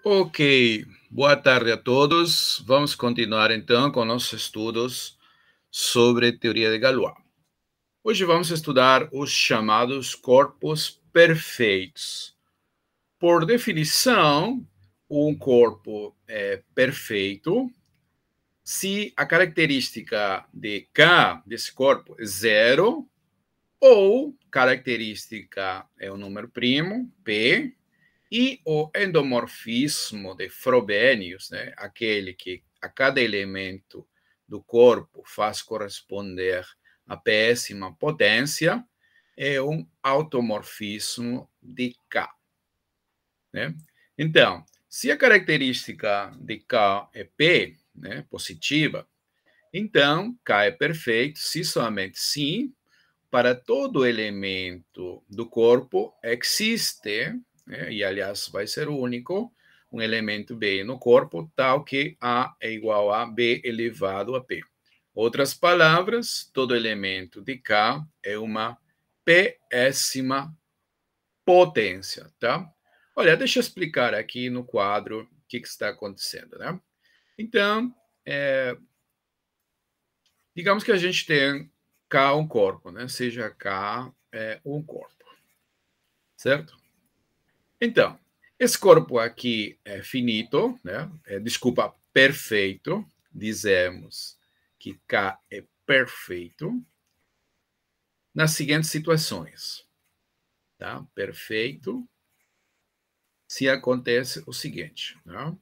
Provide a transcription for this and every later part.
Ok, boa tarde a todos. Vamos continuar então com nossos estudos sobre teoria de Galois. Hoje vamos estudar os chamados corpos perfeitos. Por definição, um corpo é perfeito se a característica de K desse corpo é zero ou característica é um número primo, P, e o endomorfismo de Frobenius, né, aquele que a cada elemento do corpo faz corresponder a pésima potência, é um automorfismo de K. Né? Então, se a característica de K é P, né, positiva, então K é perfeito se somente sim para todo elemento do corpo existe, né, e aliás vai ser único, um elemento B no corpo, tal que A é igual a B elevado a P. Outras palavras, todo elemento de K é uma pésima potência, tá? Olha, deixa eu explicar aqui no quadro o que está acontecendo, né? Então, digamos que a gente tem K um corpo, né? Seja K um corpo, certo? Então, esse corpo aqui é finito, né? Desculpa, perfeito. Dizemos que K é perfeito nas seguintes situações, tá? Perfeito se acontece o seguinte, né?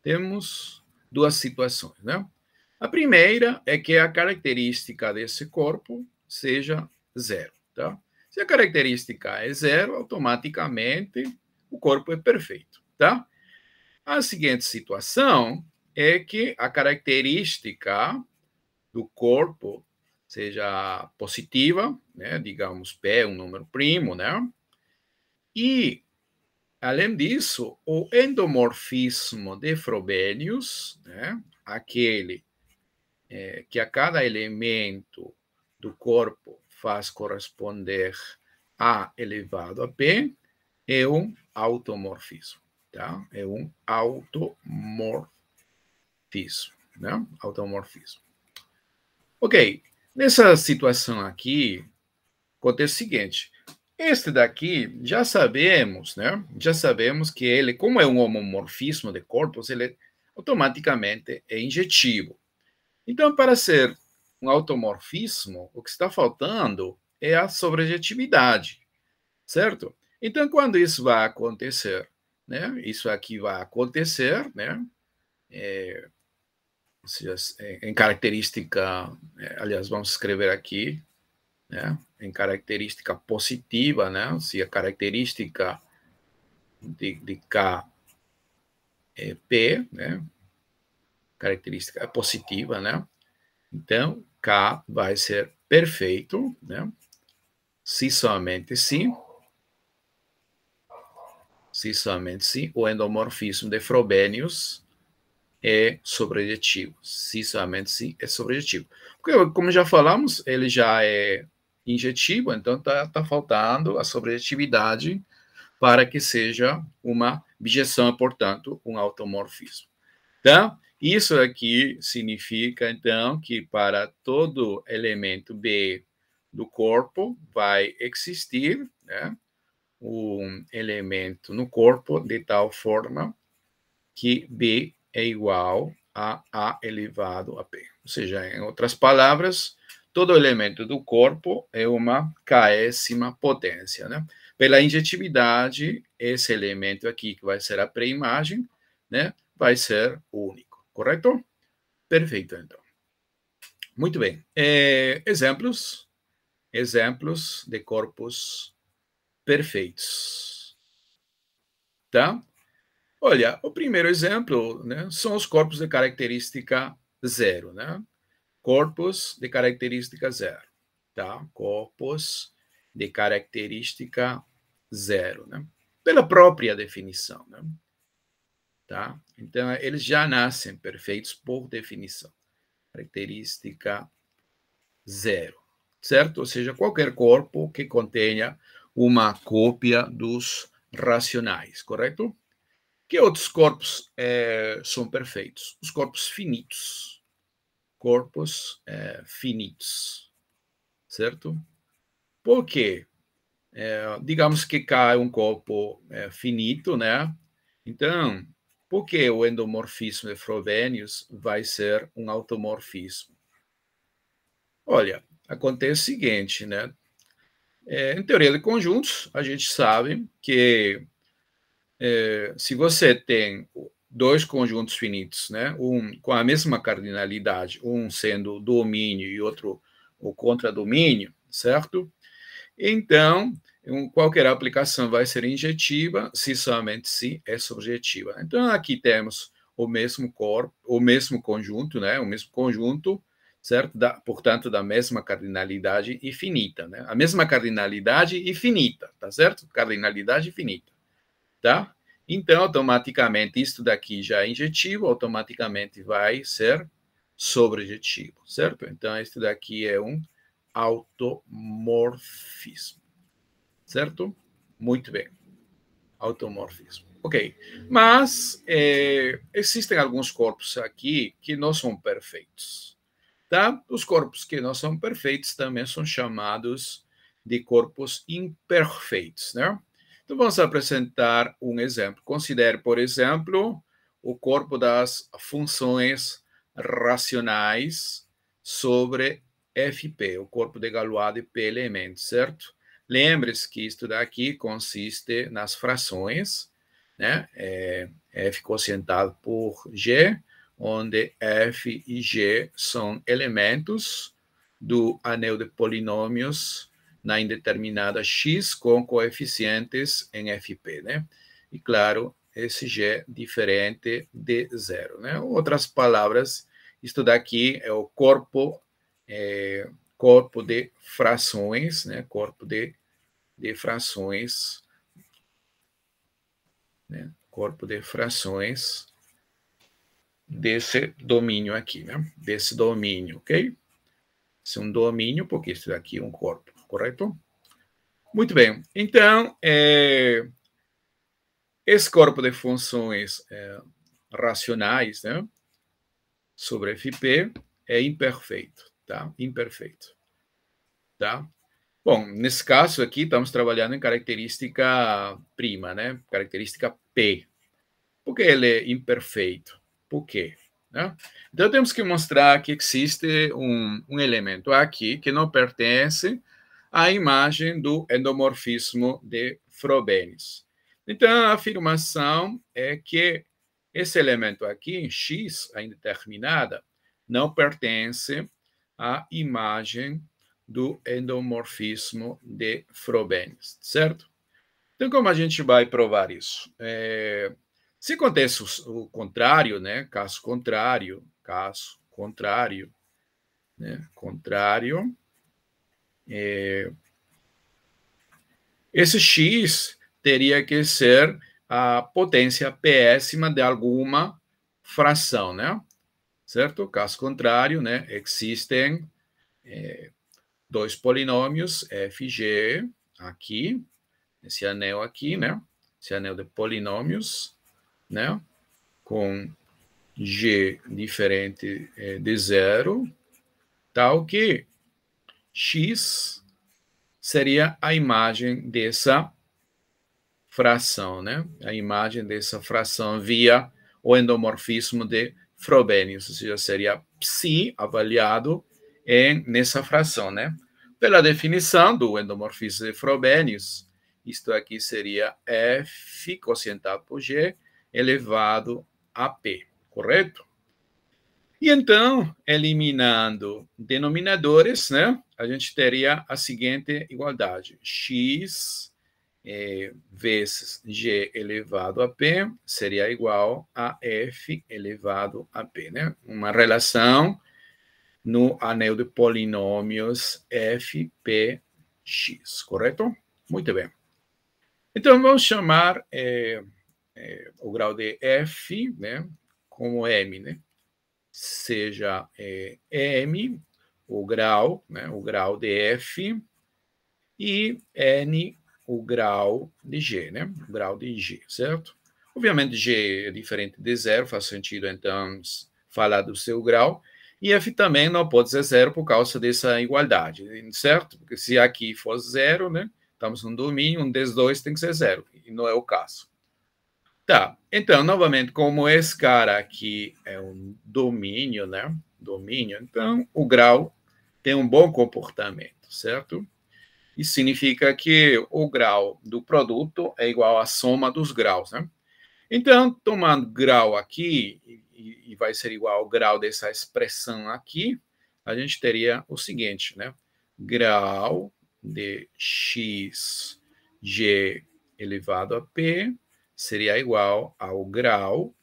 Temos duas situações, né? A primeira é que a característica desse corpo seja zero, tá? Se a característica é zero, automaticamente o corpo é perfeito, tá? A seguinte situação é que a característica do corpo seja positiva, né? Digamos, P é um número primo, né? E, além disso, o endomorfismo de Frobenius, né? Aquele que a cada elemento do corpo faz corresponder A elevado a P, é um automorfismo, tá? É um automorfismo, né? Automorfismo. Ok, nessa situação aqui, acontece o seguinte, este daqui, já sabemos, né? Já sabemos que ele, como é um homomorfismo de corpos, ele automaticamente é injetivo. Então, para ser um automorfismo, o que está faltando é a sobrejetividade, certo? Então, quando isso vai acontecer, né? Isso aqui vai acontecer, né? Ou seja, em característica, aliás, vamos escrever aqui, né? Em característica positiva, né? Se a característica de K é P, né? Característica positiva, né? Então, K vai ser perfeito, né? Se somente se, o endomorfismo de Frobenius é sobrejetivo. Se somente se é sobrejetivo. Porque, como já falamos, ele já é injetivo, então está faltando a sobrejetividade para que seja uma bijeção, portanto, um automorfismo. Tá? Isso aqui significa, então, que para todo elemento B do corpo vai existir, né, um elemento no corpo de tal forma que B é igual a A elevado a P. Ou seja, em outras palavras, todo elemento do corpo é uma késima potência, né? Pela injetividade, esse elemento aqui, que vai ser a pré-imagem, né, vai ser único, correto? Perfeito, então. Muito bem. Exemplos de corpos perfeitos, tá? Olha, o primeiro exemplo, né, são os corpos de característica zero, né? Corpos de característica zero, tá? Corpos de característica zero, né? Pela própria definição, né? Tá? Então, eles já nascem perfeitos por definição. Característica zero, certo? Ou seja, qualquer corpo que contenha uma cópia dos racionais, correto? Que outros corpos são perfeitos? Os corpos finitos. Corpos finitos, certo? Por quê? Digamos que K é um corpo finito, né? Então, por que o endomorfismo de Frobenius vai ser um automorfismo? Olha, acontece o seguinte, né? Em teoria de conjuntos, a gente sabe que se você tem dois conjuntos finitos, né, um com a mesma cardinalidade, um sendo domínio e outro o contradomínio, certo? Então, qualquer aplicação vai ser injetiva se somente se é subjetiva. Então, aqui temos o mesmo corpo, o mesmo conjunto, né, o mesmo conjunto, certo? Portanto, da mesma cardinalidade infinita, né? A mesma cardinalidade infinita, tá certo? Cardinalidade infinita, tá? Então, automaticamente, isto daqui já é injetivo, automaticamente vai ser sobrejetivo, certo? Então, este daqui é um automorfismo, certo? Muito bem, automorfismo. Ok, mas existem alguns corpos aqui que não são perfeitos, tá? Os corpos que não são perfeitos também são chamados de corpos imperfeitos, né? Então, vamos apresentar um exemplo. Considere, por exemplo, o corpo das funções racionais sobre FP, o corpo de Galois de P elementos, certo? Lembre-se que isto daqui consiste nas frações, né? F quocientado por G, onde F e G são elementos do anel de polinômios na indeterminada X com coeficientes em FP, né? E, claro, esse G é diferente de zero, né? Outras palavras, isto daqui é o corpo de frações, né? Corpo de frações, né? Corpo de frações desse domínio aqui, né? Desse domínio, ok? Esse é um domínio, porque isso daqui é um corpo, correto? Muito bem. Então, esse corpo de funções racionais, né, sobre FP é imperfeito, tá? Imperfeito, tá? Bom, nesse caso aqui, estamos trabalhando em característica prima, né? Característica P. Por que ele é imperfeito? Por quê? Né? Então, temos que mostrar que existe um elemento aqui que não pertence à imagem do endomorfismo de Frobenius. Então, a afirmação é que esse elemento aqui, X, a indeterminada, não pertence à imagem do endomorfismo de Frobenius, certo? Então, como a gente vai provar isso? Se acontece o contrário, né? Caso contrário, né? Contrário, esse x teria que ser a potência pésima de alguma fração, né? Certo? Caso contrário, né? Existem dois polinômios f e g aqui, esse anel aqui, né? Esse anel de polinômios, né? Com g diferente de zero, tal que x seria a imagem dessa fração, né? A imagem dessa fração via o endomorfismo de Frobenius, ou seja, seria psi avaliado nessa fração, né? Pela definição do endomorfismo de Frobenius, isto aqui seria f quocientado por g elevado a p, correto? E então, eliminando denominadores, né, a gente teria a seguinte igualdade: x vezes g elevado a p seria igual a f elevado a p, né? Uma relação no anel de polinômios f, p, x, correto? Muito bem. Então, vamos chamar o grau de f, né, como m, né? Seja m, né, o grau de f, e n, o grau de g, né? O grau de g, certo? Obviamente, G é diferente de zero, faz sentido, então, falar do seu grau. E F também não pode ser zero por causa dessa igualdade, certo? Porque se aqui for zero, né? Estamos no domínio, um desses dois tem que ser zero, e não é o caso. Tá, então, novamente, como esse cara aqui é um domínio, né? Domínio, então o grau tem um bom comportamento, certo? Isso significa que o grau do produto é igual à soma dos graus, né? Então, tomando grau aqui, e vai ser igual ao grau dessa expressão aqui, a gente teria o seguinte, né? Grau de x g elevado a p seria igual ao grau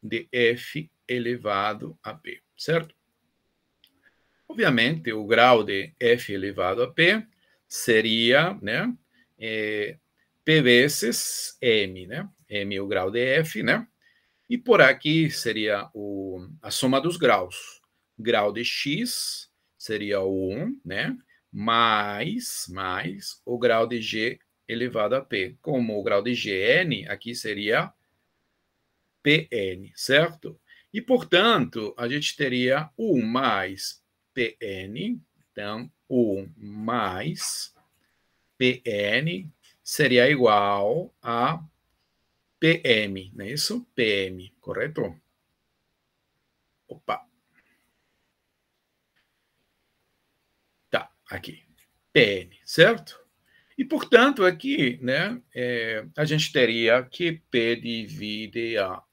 de f elevado a p, certo? Obviamente, o grau de f elevado a p seria, né, p vezes m, né? M é o grau de f, né? E por aqui seria a soma dos graus. Grau de x seria o 1, né? Mais o grau de g elevado a p. Como o grau de gn, aqui seria Pn, certo? E, portanto, a gente teria 1 mais Pn, então, 1 mais Pn seria igual a Pm, não é isso? Pm, correto? Opa, tá, aqui. Pn, certo? E, portanto, aqui, né, a gente teria que P divide a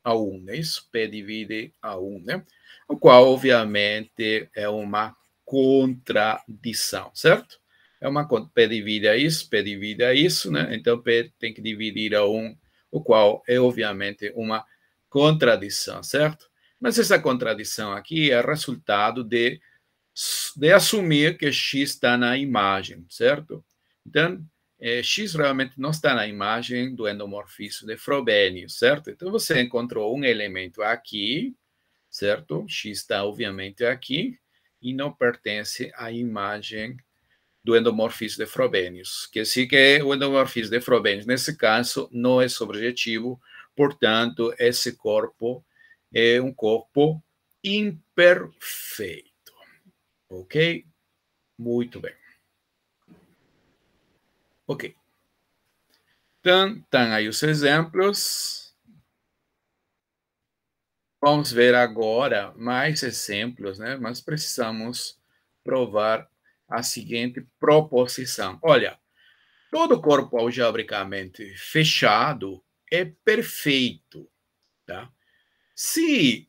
1, né? Isso, P divide a 1, né? O qual, obviamente, é uma contradição, certo? É uma P divide a isso, né? Então, P tem que dividir a 1, o qual é, obviamente, uma contradição, certo? Mas essa contradição aqui é resultado de assumir que x está na imagem, certo? Então, x realmente não está na imagem do endomorfismo de Frobenius, certo? Então, você encontrou um elemento aqui, certo? X está, obviamente, aqui, e não pertence à imagem do endomorfismo de Frobenius. Que sim que o endomorfismo de Frobenius, nesse caso, não é subjetivo, portanto, esse corpo é um corpo imperfeito. Ok? Muito bem. Ok. Então, estão aí os exemplos. Vamos ver agora mais exemplos, né? Mas precisamos provar a seguinte proposição. Olha, todo corpo algebricamente fechado é perfeito, tá? Se,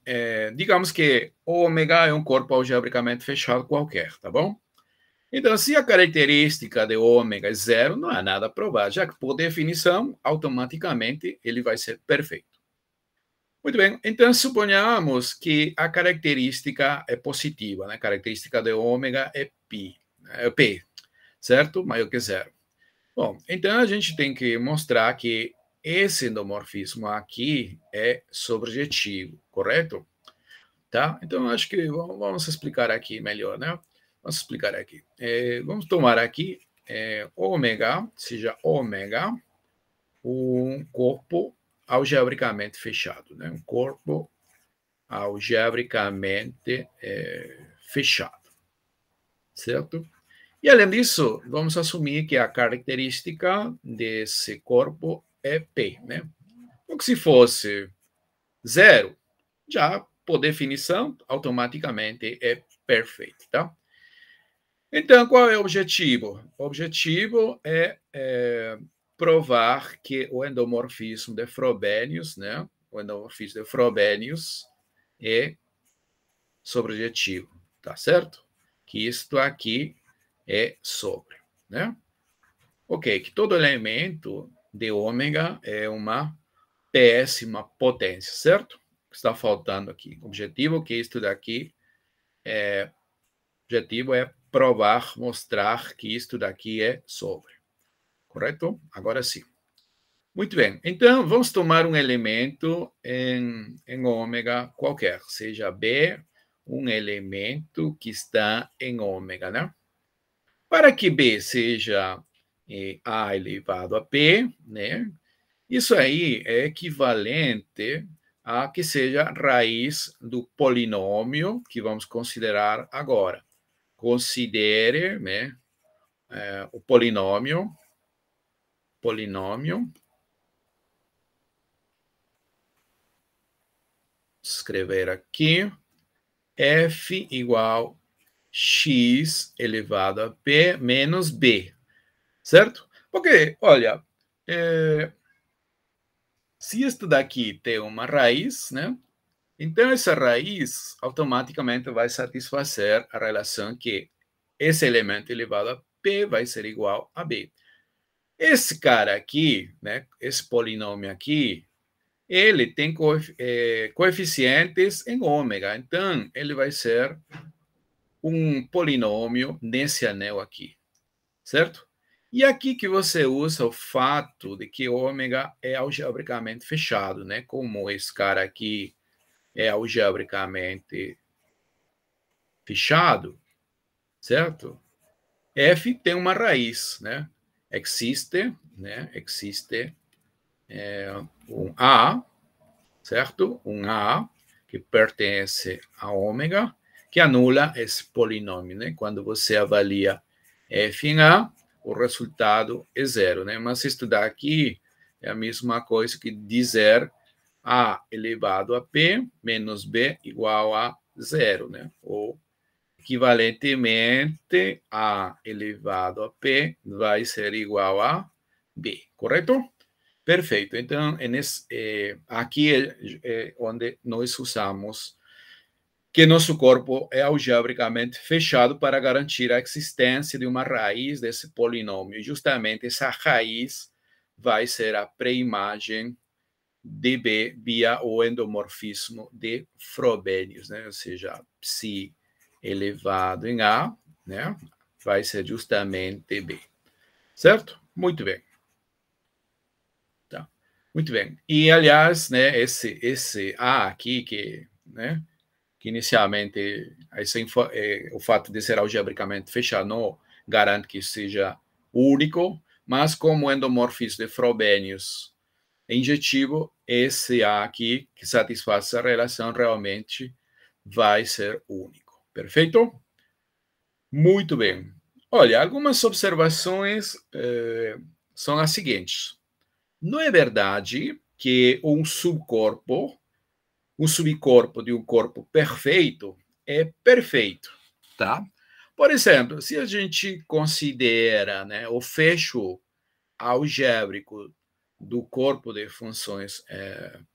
digamos que ômega é um corpo algebricamente fechado qualquer, tá bom? Então, se a característica de ômega é zero, não há nada a provar, já que, por definição, automaticamente ele vai ser perfeito. Muito bem, então suponhamos que a característica é positiva, né? A característica de ômega é π, é P, certo? Maior que zero. Bom, então a gente tem que mostrar que esse endomorfismo aqui é subjetivo, correto? Tá? Então, acho que vamos explicar aqui melhor, né? Vamos explicar aqui. Vamos tomar aqui ômega, seja ômega, um corpo algebricamente fechado, né? Um corpo algebricamente fechado, certo? E, além disso, vamos assumir que a característica desse corpo é P, né? O que se fosse zero, já, por definição, automaticamente é perfeito, tá? Então, qual é o objetivo? O objetivo é provar que o endomorfismo de Frobenius, né? O endomorfismo de Frobenius é sobrejetivo, tá certo? Que isto aqui é sobre, né? Ok, que todo elemento de ômega é uma péssima potência, certo? Está faltando aqui. O objetivo que isto daqui objetivo é provar, mostrar que isto daqui é sobre. Correto? Agora sim. Muito bem. Então, vamos tomar um elemento em ômega qualquer, seja B, um elemento que está em ômega, né? Para que B seja A elevado a P, né? Isso aí é equivalente a que seja raiz do polinômio que vamos considerar agora. Considere, né, o polinômio, escrever aqui, f igual x elevado a p menos b, certo? Porque, olha, se isso daqui tem uma raiz, né? Então, essa raiz automaticamente vai satisfazer a relação que esse elemento elevado a p vai ser igual a b. Esse cara aqui, né, esse polinômio aqui, ele tem coeficientes em ômega. Então, ele vai ser um polinômio nesse anel aqui, certo? E aqui que você usa o fato de que ômega é algebricamente fechado, né? Como esse cara aqui é algebricamente fechado, certo? F tem uma raiz, né? Existe um A, certo? Um A que pertence a ômega, que anula esse polinômio, né? Quando você avalia f em A, o resultado é zero, né? Mas estudar aqui é a mesma coisa que dizer A elevado a P menos B igual a zero, né? Ou, equivalentemente, A elevado a P vai ser igual a B, correto? Perfeito. Então, aqui é onde nós usamos que nosso corpo é algebricamente fechado para garantir a existência de uma raiz desse polinômio. Justamente essa raiz vai ser a pré-imagem de B via o endomorfismo de Frobenius, né? Ou seja, psi elevado em A, né? Vai ser justamente B. Certo? Muito bem. Tá. Muito bem. E, aliás, né, esse A aqui, né, que inicialmente o fato de ser algebricamente fechado não garante que seja único, mas como endomorfismo de Frobenius é injetivo, esse A aqui, que satisfaz essa relação, realmente vai ser único. Perfeito? Muito bem. Olha, algumas observações são as seguintes. Não é verdade que um subcorpo de um corpo perfeito é perfeito, tá? Por exemplo, se a gente considera, né, o fecho algébrico do corpo de funções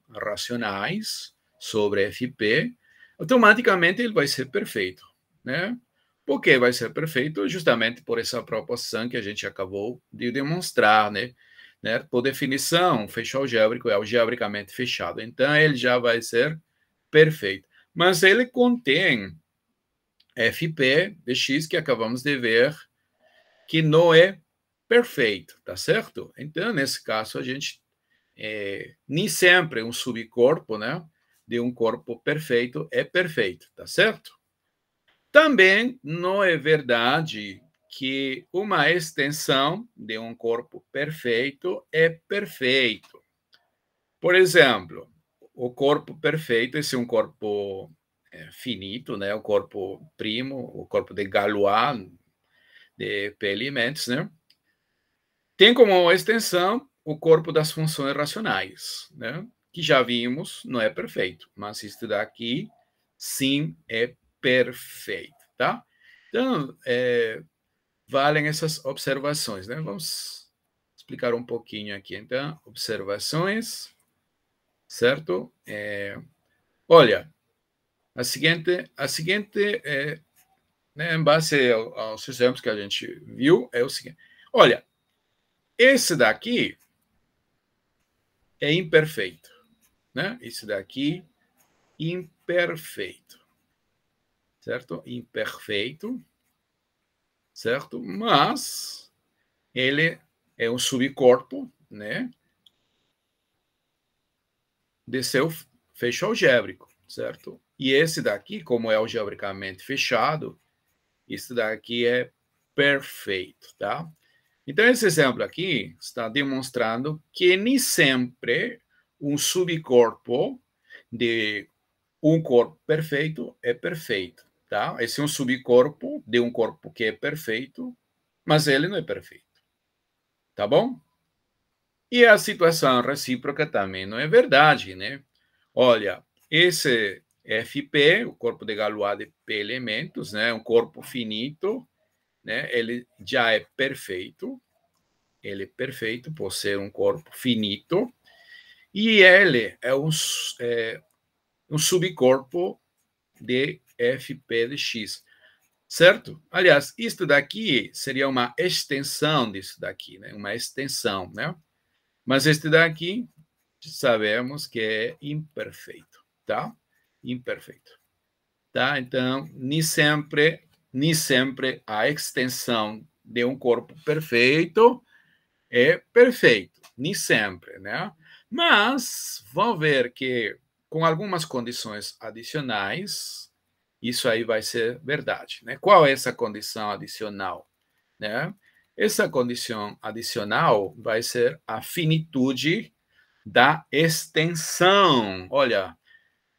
racionais sobre FP, automaticamente ele vai ser perfeito, né? Por que vai ser perfeito? Justamente por essa proposição que a gente acabou de demonstrar, né? Por definição, fecho algébrico é algebricamente fechado, então ele já vai ser perfeito. Mas ele contém FP de x que acabamos de ver que não é perfeito, tá certo? Então, nesse caso, a gente nem sempre um subcorpo, né, de um corpo perfeito é perfeito, tá certo? Também não é verdade que uma extensão de um corpo perfeito é perfeito. Por exemplo, o corpo perfeito, esse é um corpo finito, né? O corpo primo, o corpo de Galois, de P-elementos, né? Tem como extensão o corpo das funções racionais, né? Que já vimos, não é perfeito, mas isso daqui sim é perfeito, tá? Então, valem essas observações, né? Vamos explicar um pouquinho aqui. Então, observações, certo? Olha, a seguinte né, em base aos exemplos que a gente viu, é o seguinte. Olha, esse daqui é imperfeito, né? Esse daqui, imperfeito, certo? Imperfeito, certo? Mas ele é um subcorpo, né? De seu fecho algébrico, certo? E esse daqui, como é algebricamente fechado, esse daqui é perfeito, tá? Então, esse exemplo aqui está demonstrando que nem sempre um subcorpo de um corpo perfeito é perfeito, tá? Esse é um subcorpo de um corpo que é perfeito, mas ele não é perfeito, tá bom? E a situação recíproca também não é verdade, né? Olha, esse FP, o corpo de Galois de P elementos, né? Um corpo finito, né? Ele já é perfeito, ele é perfeito por ser um corpo finito, e ele é um subcorpo de FP de X, certo? Aliás, isto daqui seria uma extensão disso daqui, né? Uma extensão, né? Mas este daqui sabemos que é imperfeito, tá? Imperfeito, tá? Então, nem sempre a extensão de um corpo perfeito é perfeito, nem sempre, né? Mas vamos ver que com algumas condições adicionais, isso aí vai ser verdade, né? Qual é essa condição adicional, né? Essa condição adicional vai ser a finitude da extensão. Olha,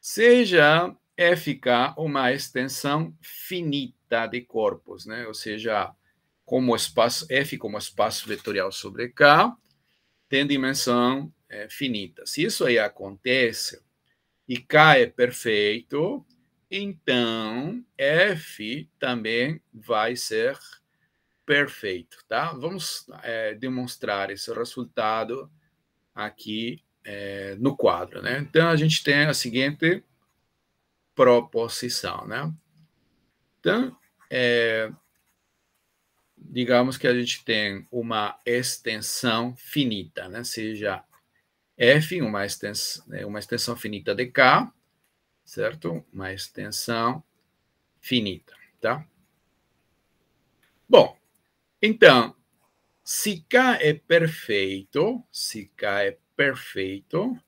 seja FK uma extensão finita de corpos, né? Ou seja, como espaço F como espaço vetorial sobre K tem dimensão finita. Se isso aí acontece e K é perfeito, então F também vai ser perfeito, tá? Vamos demonstrar esse resultado aqui no quadro, né? Então, a gente tem a seguinte proposição, né? Então, digamos que a gente tem uma extensão finita, né? Seja F, uma extensão finita de K, certo? Uma extensão finita, tá? Bom, então, se K é perfeito, se K é perfeito,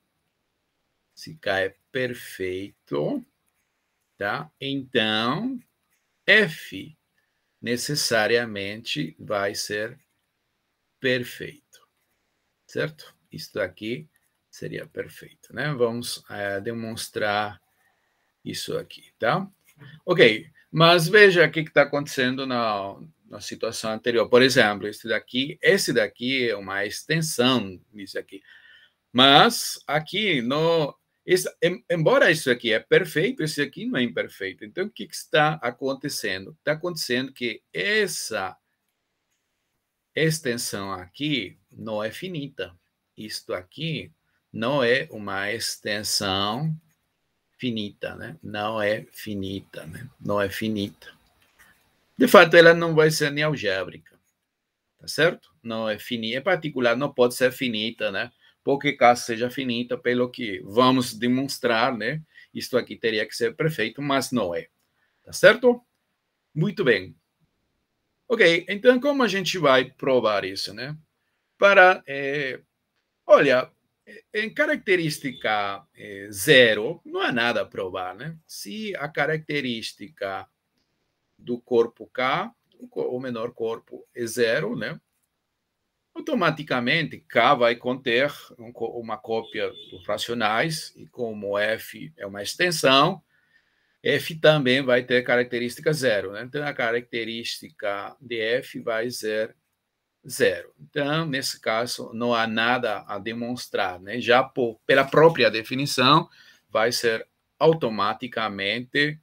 tá? Então, F necessariamente vai ser perfeito, certo? Isto aqui seria perfeito, né? Vamos demonstrar isso aqui, tá? Ok, mas veja o que está acontecendo na situação anterior. Por exemplo, esse daqui é uma extensão disso aqui. Mas aqui, embora isso aqui é perfeito, esse aqui não é imperfeito. Então, o que está acontecendo? Está acontecendo que essa extensão aqui não é finita. Isto aqui não é uma extensão finita, né? Não é finita, né? Não é finita. De fato, ela não vai ser nem algébrica, tá certo? Não é finita, em particular, não pode ser finita, né? Porque caso seja finita, pelo que vamos demonstrar, né? Isto aqui teria que ser perfeito, mas não é, tá certo? Muito bem. Ok, então como a gente vai provar isso, né? Olha, em característica zero, não há nada a provar, né? Se a característica do corpo K, o menor corpo, é zero, né? Automaticamente, K vai conter uma cópia dos racionais, e como F é uma extensão, F também vai ter característica zero, né? Então, a característica de F vai ser zero. Então, nesse caso, não há nada a demonstrar, né? Já pela própria definição, vai ser automaticamente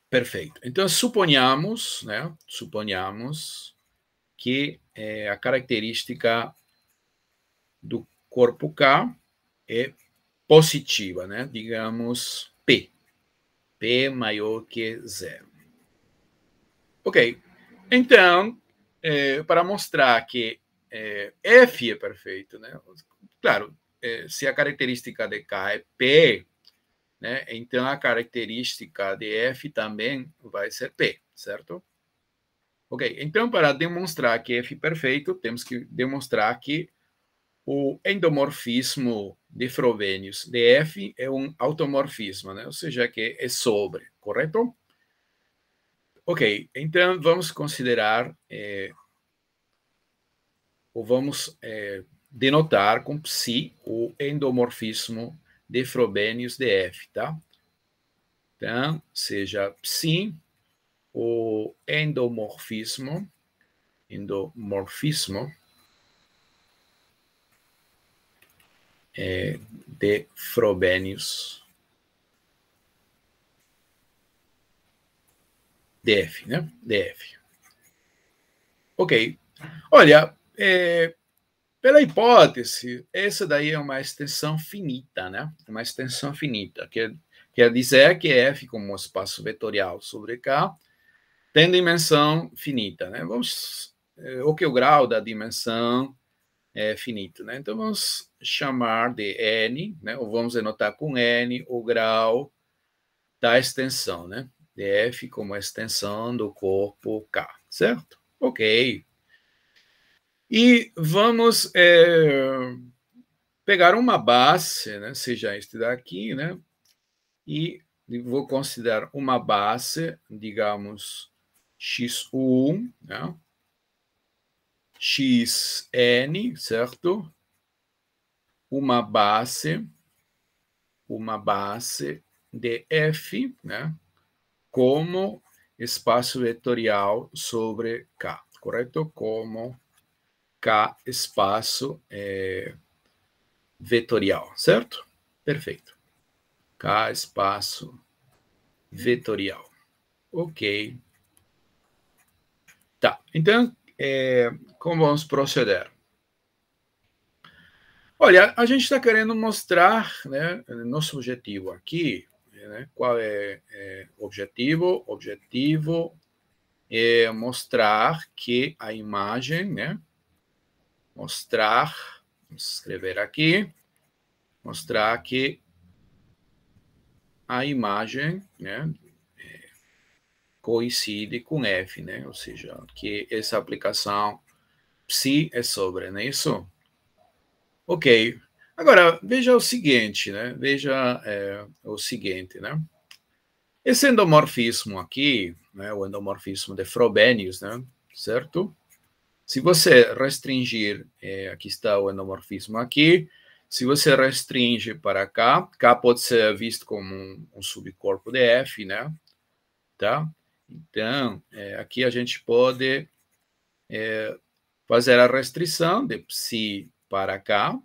perfeito. Então, suponhamos, né? Suponhamos que a característica do corpo K é positiva, né? Digamos P. P maior que zero. Ok. Então, para mostrar que F é perfeito, né? Claro, se a característica de K é P, né? Então a característica de F também vai ser P, certo? Ok. Então, para demonstrar que F é perfeito, temos que demonstrar que o endomorfismo de Frobenius de F é um automorfismo, né? Ou seja, que é sobre, correto? Ok, então vamos considerar, ou vamos denotar com psi o endomorfismo de Frobenius df, tá? Então, seja psi o endomorfismo de Frobenius df, né? df. Ok. Olha, pela hipótese, essa daí é uma extensão finita, né? Uma extensão finita, quer dizer que F, como espaço vetorial sobre K, tem dimensão finita, né? O que é o grau da dimensão é finito, né? Então, vamos chamar de N, né? Ou vamos denotar com N o grau da extensão, né? De F como extensão do corpo K, certo? Ok. E vamos pegar uma base, né? Seja este daqui, né? E vou considerar uma base, digamos, x1, né? xn, certo? Uma base de f, né? Como espaço vetorial sobre K, correto? Como K espaço vetorial, certo? Perfeito. K espaço vetorial. Ok. Tá. Então, como vamos proceder? Olha, a gente está querendo mostrar, né, nosso objetivo aqui, né, qual é o objetivo? O objetivo é mostrar que a imagem, né, vamos escrever aqui, mostrar que a imagem, né, coincide com F, né, ou seja, que essa aplicação psi é sobre, não é isso? Ok. Agora, veja o seguinte, né? Veja o seguinte, né? Esse endomorfismo aqui, né, o endomorfismo de Frobenius, né, certo? Se você restringir, aqui está o endomorfismo aqui, se você restringe para cá, K pode ser visto como um subcorpo de F, né? Tá? Então, aqui a gente pode fazer a restrição de psi para K.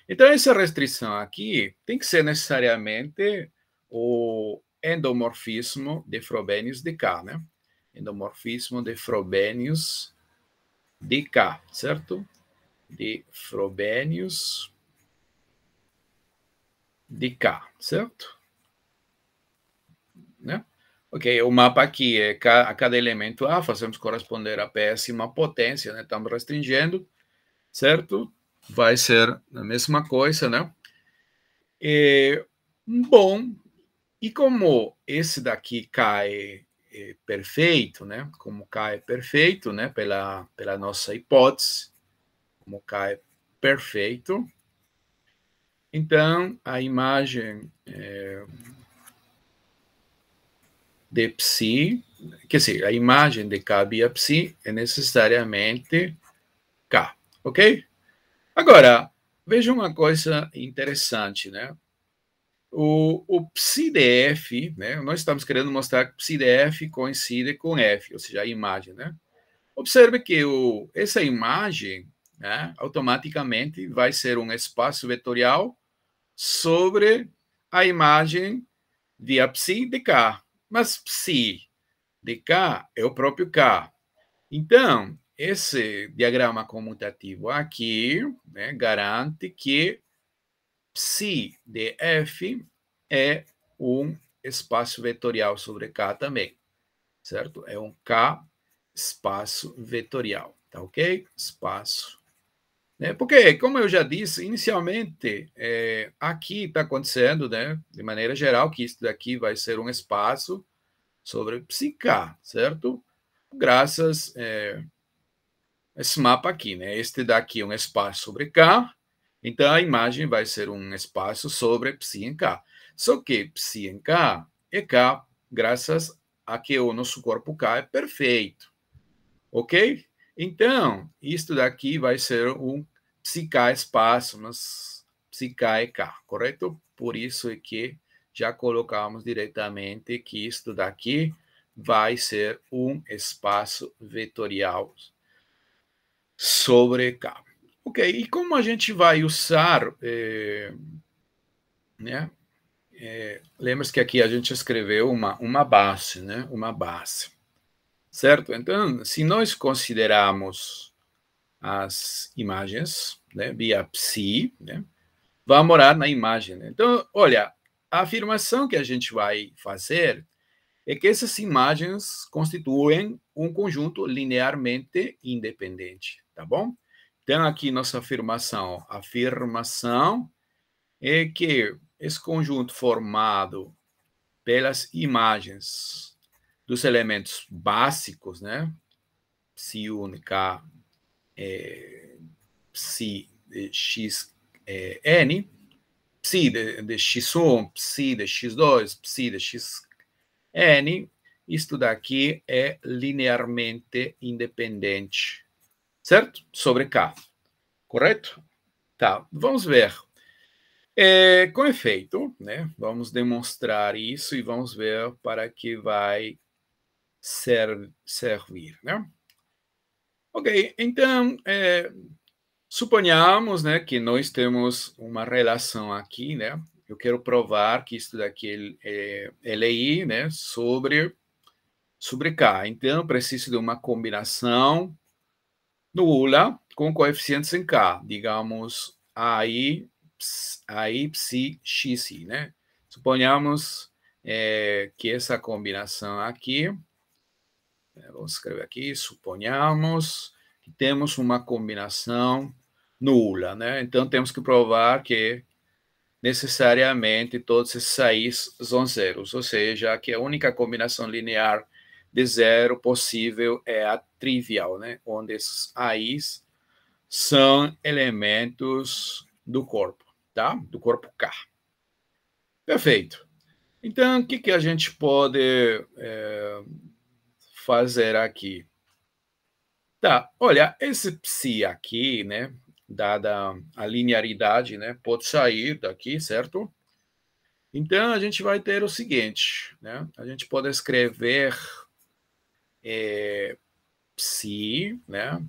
Então, essa restrição aqui tem que ser necessariamente o endomorfismo de Frobenius de K, né? Endomorfismo de Frobenius de K, certo? De Frobenius de K, certo? Né? Ok, o mapa aqui é a cada elemento A, fazemos corresponder a péssima potência, né? Estamos restringindo, certo? Vai ser a mesma coisa, né? Bom, e como esse daqui cai perfeito, né? Como cai perfeito, né? Pela nossa hipótese, como cai perfeito, então a imagem de psi, quer dizer, a imagem de K via psi é necessariamente K, ok? Agora, veja uma coisa interessante, né? O psi-df, né? Nós estamos querendo mostrar que psi-df coincide com f, ou seja, a imagem, né? Observe que essa imagem, né, automaticamente vai ser um espaço vetorial sobre a imagem via psi de K. Mas psi de K é o próprio K. Então, esse diagrama comutativo aqui, né, garante que psi de f é um espaço vetorial sobre K também, certo? É um K espaço vetorial, tá ok? Espaço. Né? Porque, como eu já disse, inicialmente, aqui está acontecendo, né, de maneira geral, que isso daqui vai ser um espaço sobre psiK, certo? Graças a esse mapa aqui, né? Este daqui é um espaço sobre K, então a imagem vai ser um espaço sobre psi em K. Só que psi em K é K graças aqui o nosso corpo K é perfeito, ok? Então, isto daqui vai ser um psi-K espaço, mas psi-K é K, correto? Por isso é que já colocamos diretamente que isto daqui vai ser um espaço vetorial sobre K. Ok, e como a gente vai usar, né? Lembra-se que aqui a gente escreveu uma base, né? Uma base, certo? Então, se nós considerarmos as imagens, né, via psi, né, vai morar na imagem. Né? Então, olha, a afirmação que a gente vai fazer é que essas imagens constituem um conjunto linearmente independente, tá bom? Então, aqui nossa afirmação. A afirmação é que esse conjunto formado pelas imagens dos elementos básicos, né? Psi1, K, psi de x n, psi de x1, psi de x2, psi de xn, isto daqui é linearmente independente, certo? Sobre K, correto? Tá, vamos ver. Com efeito, né? Vamos demonstrar isso e vamos ver para que vai servir, né? Ok, então, suponhamos, né, que nós temos uma relação aqui, né? Eu quero provar que isso daqui é LI, né, sobre K. Então, preciso de uma combinação nula com coeficientes em K, digamos, AI psi xi, né? Suponhamos que essa combinação aqui, vamos escrever aqui, suponhamos que temos uma combinação nula, né? Então, temos que provar que necessariamente todos esses AIs são zeros, ou seja, que a única combinação linear de zero possível é a trivial, né? Onde esses AIs são elementos do corpo, tá? Do corpo K. Perfeito. Então, o que a gente pode fazer aqui? Tá, olha, esse psi aqui, né, dada a linearidade, né, pode sair daqui, certo? Então, a gente vai ter o seguinte, né? A gente pode escrever psi, né,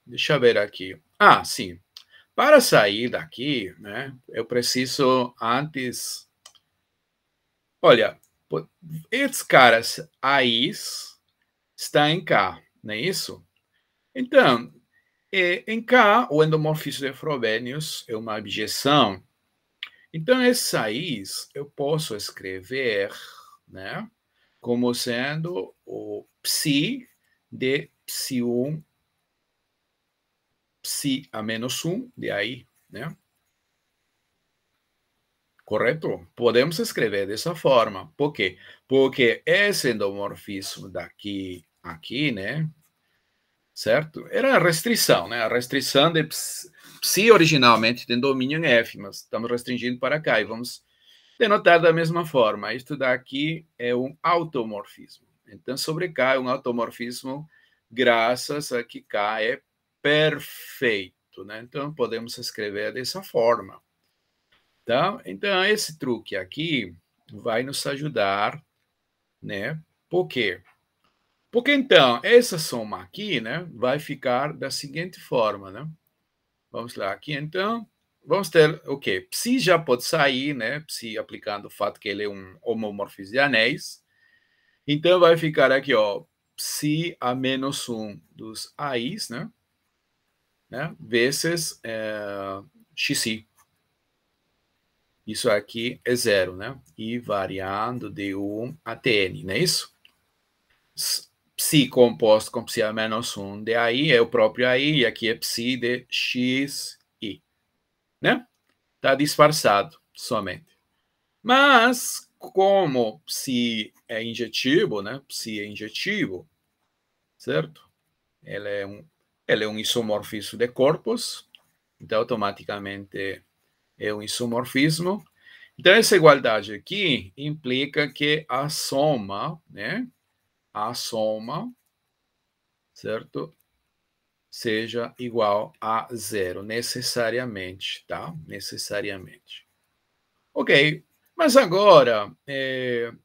deixa eu ver aqui. Ah, sim. Para sair daqui, né, eu preciso antes. Olha, esses caras aí estão em K, não é isso? Então, em K, o endomorfismo de Frobenius é uma abjeção. Então, esses aí eu posso escrever, né, como sendo o psi de psi1, psi a menos 1 de aí, né? Correto? Podemos escrever dessa forma. Por quê? Porque esse endomorfismo daqui, aqui, né? Certo? Era a restrição, né? A restrição de psi originalmente tem domínio em F, mas estamos restringindo para cá e vamos denotar da mesma forma. Isto daqui é um automorfismo. Então, sobre K é um automorfismo graças a que K é perfeito, né? Então, podemos escrever dessa forma. Tá? Então, esse truque aqui vai nos ajudar, né? Por quê? Porque, então, essa soma aqui, né, vai ficar da seguinte forma, né? Vamos lá, aqui, então, vamos ter o quê? Psi já pode sair, né? Psi aplicando o fato que ele é um homomorfismo de anéis. Então, vai ficar aqui, ó, psi a menos 1 dos AIs, né? Vezes xi. Isso aqui é zero, né? E variando de 1 até n, não é isso? Psi composto com psi a menos 1 de AI é o próprio AI, e aqui é psi de xi, né? Está disfarçado somente. Mas, como psi é injetivo, né? Psi é injetivo, certo? Ele é um isomorfismo de corpos, então automaticamente é um isomorfismo. Então, essa igualdade aqui implica que a soma, né? A soma, certo? Seja igual a zero, necessariamente, tá? Necessariamente. Ok, mas agora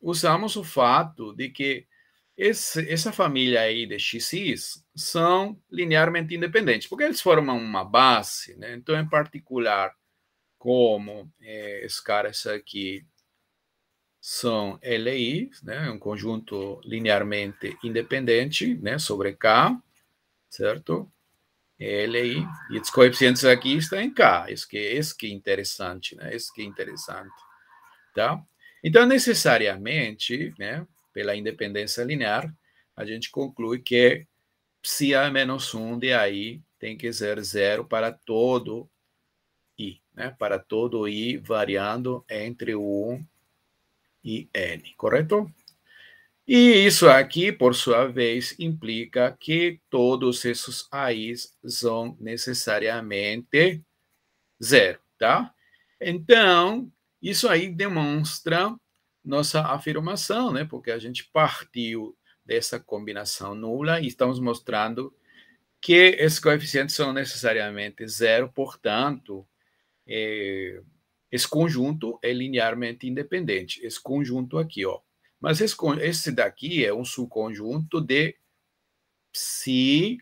usamos o fato de que essa família aí de xx são linearmente independentes, porque eles formam uma base, né? Então, em particular, como esses caras aqui são LI, né? Um conjunto linearmente independente, né? Sobre K, certo? LI, e os coeficientes aqui estão em K, isso que é interessante, né? Isso que é interessante. Tá? Então, necessariamente, né, pela independência linear, a gente conclui que psi a menos 1 de AI tem que ser zero para todo I, né, para todo I variando entre 1 e N, correto? E isso aqui, por sua vez, implica que todos esses AIs são necessariamente zero, tá? Então, isso aí demonstra nossa afirmação, né? Porque a gente partiu dessa combinação nula e estamos mostrando que esses coeficientes são necessariamente zero, portanto, esse conjunto é linearmente independente. Esse conjunto aqui, ó. Mas esse daqui é um subconjunto de psi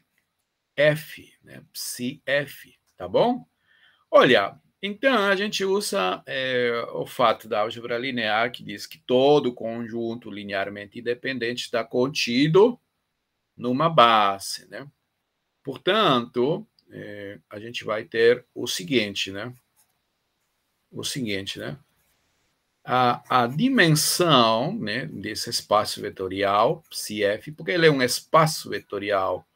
f, né? Psi f, tá bom? Olha, então a gente usa o fato da álgebra linear que diz que todo conjunto linearmente independente está contido numa base, né? Portanto, a gente vai ter o seguinte, né? O seguinte, né? A dimensão, né, desse espaço vetorial, psi f, porque ele é um espaço vetorial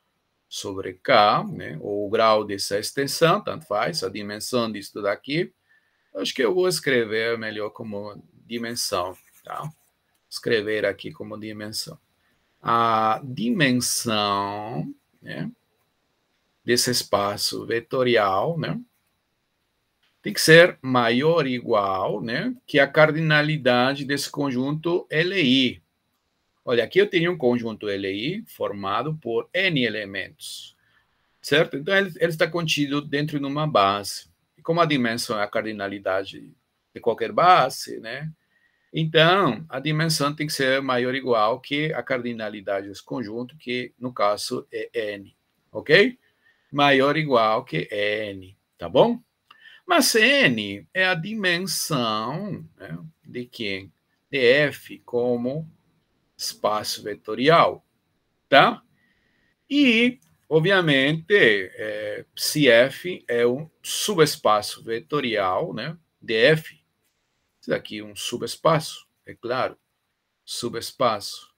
sobre K, né, ou o grau dessa extensão, tanto faz, a dimensão disso daqui. Acho que eu vou escrever melhor como dimensão, tá? Escrever aqui como dimensão. A dimensão, né, desse espaço vetorial, né, tem que ser maior ou igual, né, que a cardinalidade desse conjunto LI. Olha, aqui eu tenho um conjunto LI formado por N elementos, certo? Então, ele está contido dentro de uma base. E como a dimensão é a cardinalidade de qualquer base, né? Então, a dimensão tem que ser maior ou igual que a cardinalidade desse conjunto, que no caso é N, ok? Maior ou igual que N, tá bom? Mas N é a dimensão, né, de quem? De F como espaço vetorial, tá? E, obviamente, se F é um subespaço vetorial, né, de F, isso daqui é um subespaço, é claro, subespaço,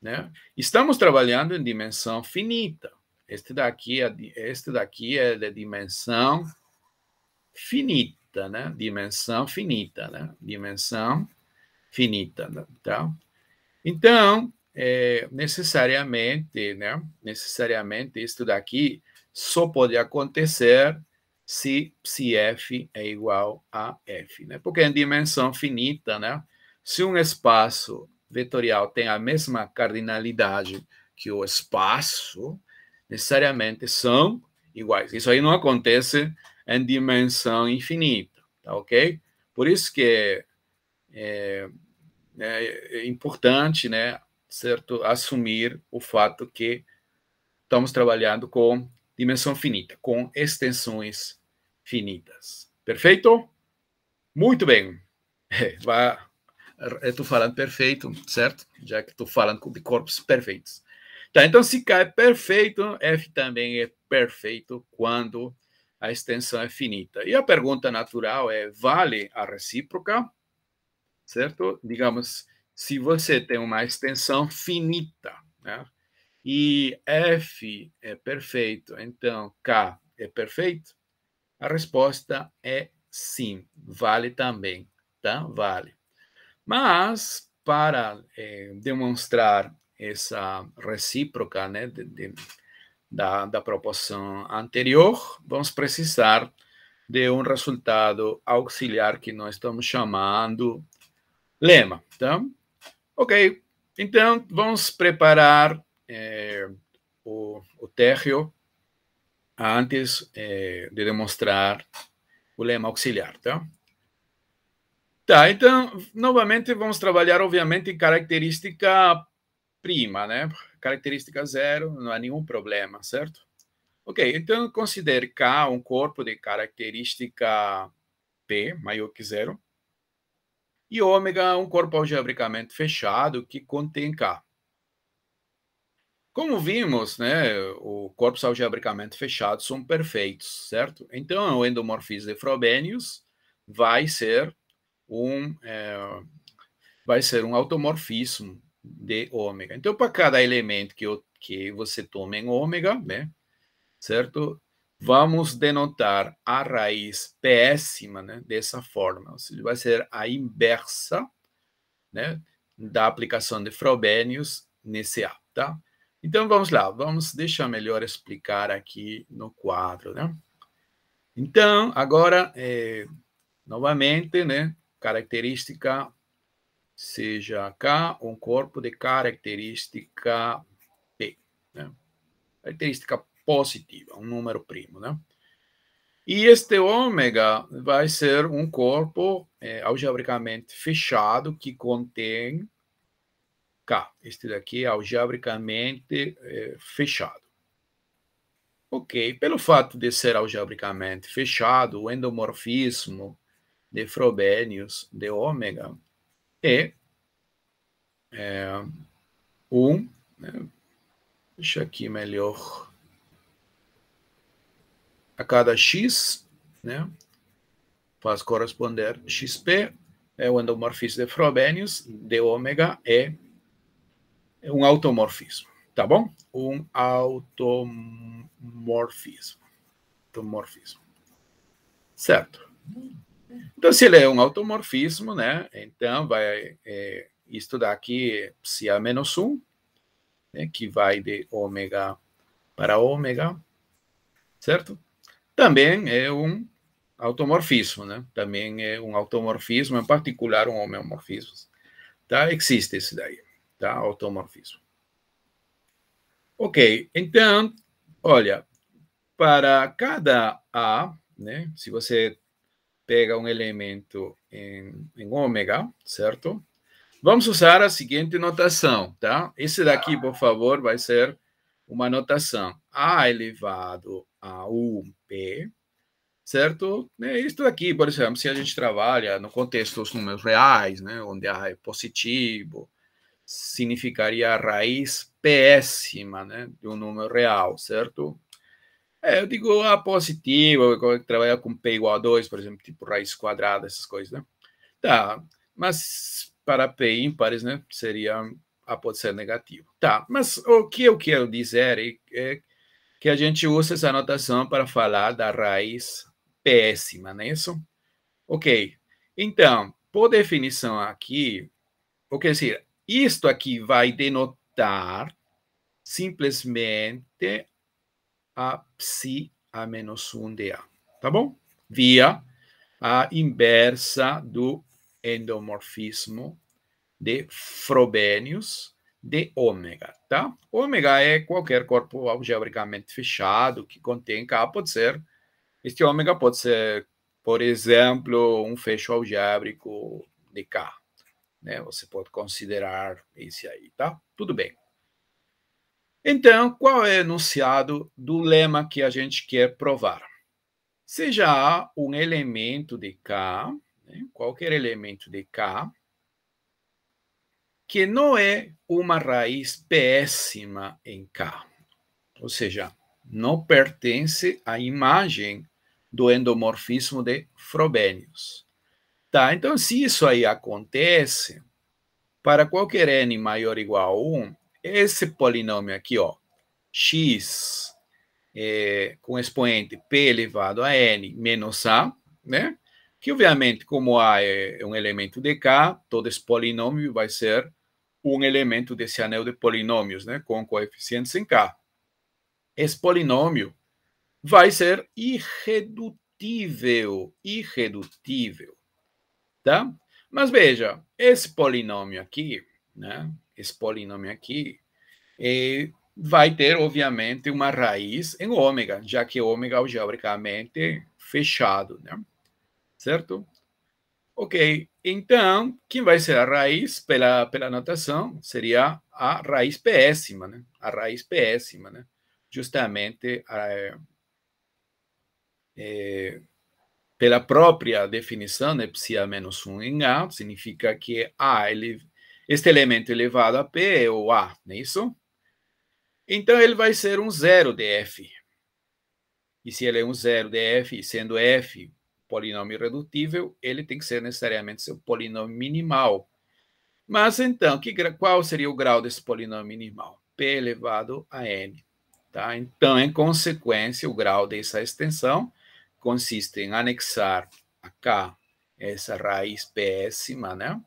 né? Estamos trabalhando em dimensão finita. Este daqui é de dimensão finita, né? Dimensão finita, né? Dimensão finita, tá? Então, necessariamente, né? Necessariamente, isso daqui só pode acontecer se f é igual a f, né? Porque em dimensão finita, né? Se um espaço vetorial tem a mesma cardinalidade que o espaço, necessariamente são iguais. Isso aí não acontece em dimensão infinita, tá ok? Por isso que é importante, né, certo, assumir o fato que estamos trabalhando com dimensão finita, com extensões finitas. Perfeito? Muito bem. Estou falando perfeito, certo? Já que estou falando de corpos perfeitos. Tá, então, se K é perfeito, F também é perfeito quando a extensão é finita. E a pergunta natural é: vale a recíproca? Certo? Digamos, se você tem uma extensão finita, né? E F é perfeito, então K é perfeito, a resposta é sim, vale também, tá? Vale. Mas, para demonstrar essa recíproca, né, da proporção anterior, vamos precisar de um resultado auxiliar que nós estamos chamando lema, tá? Ok, então vamos preparar o térreo antes de demonstrar o lema auxiliar, tá? Tá, então, novamente vamos trabalhar, obviamente, em característica prima, né? Característica zero, não há nenhum problema, certo? Ok, então considere K um corpo de característica P maior que zero e ômega um corpo algebricamente fechado que contém K. Como vimos, né, os corpos algebricamente fechados são perfeitos, certo? Então, o endomorfismo de Frobenius vai ser um automorfismo de ômega. Então, para cada elemento que você toma em ômega, né, certo? Vamos denotar a raiz péssima, né, dessa forma. Ou seja, vai ser a inversa, né, da aplicação de Frobenius nesse A, tá? Então, vamos lá. Vamos deixar melhor explicar aqui no quadro, né? Então, agora, novamente, né, característica seja K um corpo de característica P, né? Característica positiva, um número primo, né? E este ômega vai ser um corpo algebricamente fechado que contém K. Este daqui é algebricamente fechado. Ok, pelo fato de ser algebricamente fechado, o endomorfismo de Frobenius de ômega é né? Deixa aqui melhor. A cada x, né, faz corresponder xp, é o endomorfismo de Frobenius, de ômega é um automorfismo, tá bom? Um automorfismo. Certo. Então, se ele é um automorfismo, né, então vai estudar aqui psi menos 1, né, que vai de ômega para ômega, certo? Também é um automorfismo, né? Também é um automorfismo, em particular um homeomorfismo. Tá? Existe esse daí, tá? Automorfismo. Ok, então, olha, para cada A, né? Se você pega um elemento em ômega, certo? Vamos usar a seguinte notação, tá? Esse daqui, por favor, vai ser uma notação. A elevado a 1p, certo? Isto aqui, por exemplo, se a gente trabalha no contexto dos números reais, né, onde A é positivo, significaria a raiz péssima, né, de um número real, certo? Eu digo A positivo, trabalhar com P igual a 2, por exemplo, tipo raiz quadrada, essas coisas, né? Tá, mas para P ímpares, né, seria A pode ser negativo. Tá, mas o que eu quero dizer é que a gente usa essa notação para falar da raiz péssima, não é isso? Ok. Então, por definição aqui, o que dizer, isto aqui vai denotar simplesmente a psi a menos 1 de A, tá bom? Via a inversa do endomorfismo de Frobenius de ômega, tá? Ômega é qualquer corpo algebricamente fechado que contém K, pode ser. Este ômega pode ser, por exemplo, um fecho algébrico de K, né? Você pode considerar esse aí, tá? Tudo bem. Então, qual é o enunciado do lema que a gente quer provar? Seja A um elemento de K, né? Qualquer elemento de K, que não é uma raiz péssima em K, ou seja, não pertence à imagem do endomorfismo de Frobenius. Tá, então, se isso aí acontece, para qualquer n maior ou igual a 1, esse polinômio aqui, ó, x com expoente p elevado a n menos a, né? Que, obviamente, como a é um elemento de K, todo esse polinômio vai ser um elemento desse anel de polinômios, né? Com coeficientes em K. Esse polinômio vai ser irredutível, irredutível, tá? Mas veja, esse polinômio aqui, né? Esse polinômio aqui vai ter, obviamente, uma raiz em ômega, já que ômega é algebricamente fechado, né? Certo? Ok, então, quem vai ser a raiz pela notação seria a raiz péssima, né? A raiz péssima, né? Justamente pela própria definição, né, psi a menos 1 em A, significa que este elemento elevado a P é o A, não é isso? Então, ele vai ser um zero de F. E se ele é um zero de F, sendo F polinômio irredutível, ele tem que ser necessariamente seu polinômio minimal. Mas, então, qual seria o grau desse polinômio minimal? P elevado a N. Tá? Então, em consequência, o grau dessa extensão consiste em anexar a K essa raiz péssima, né?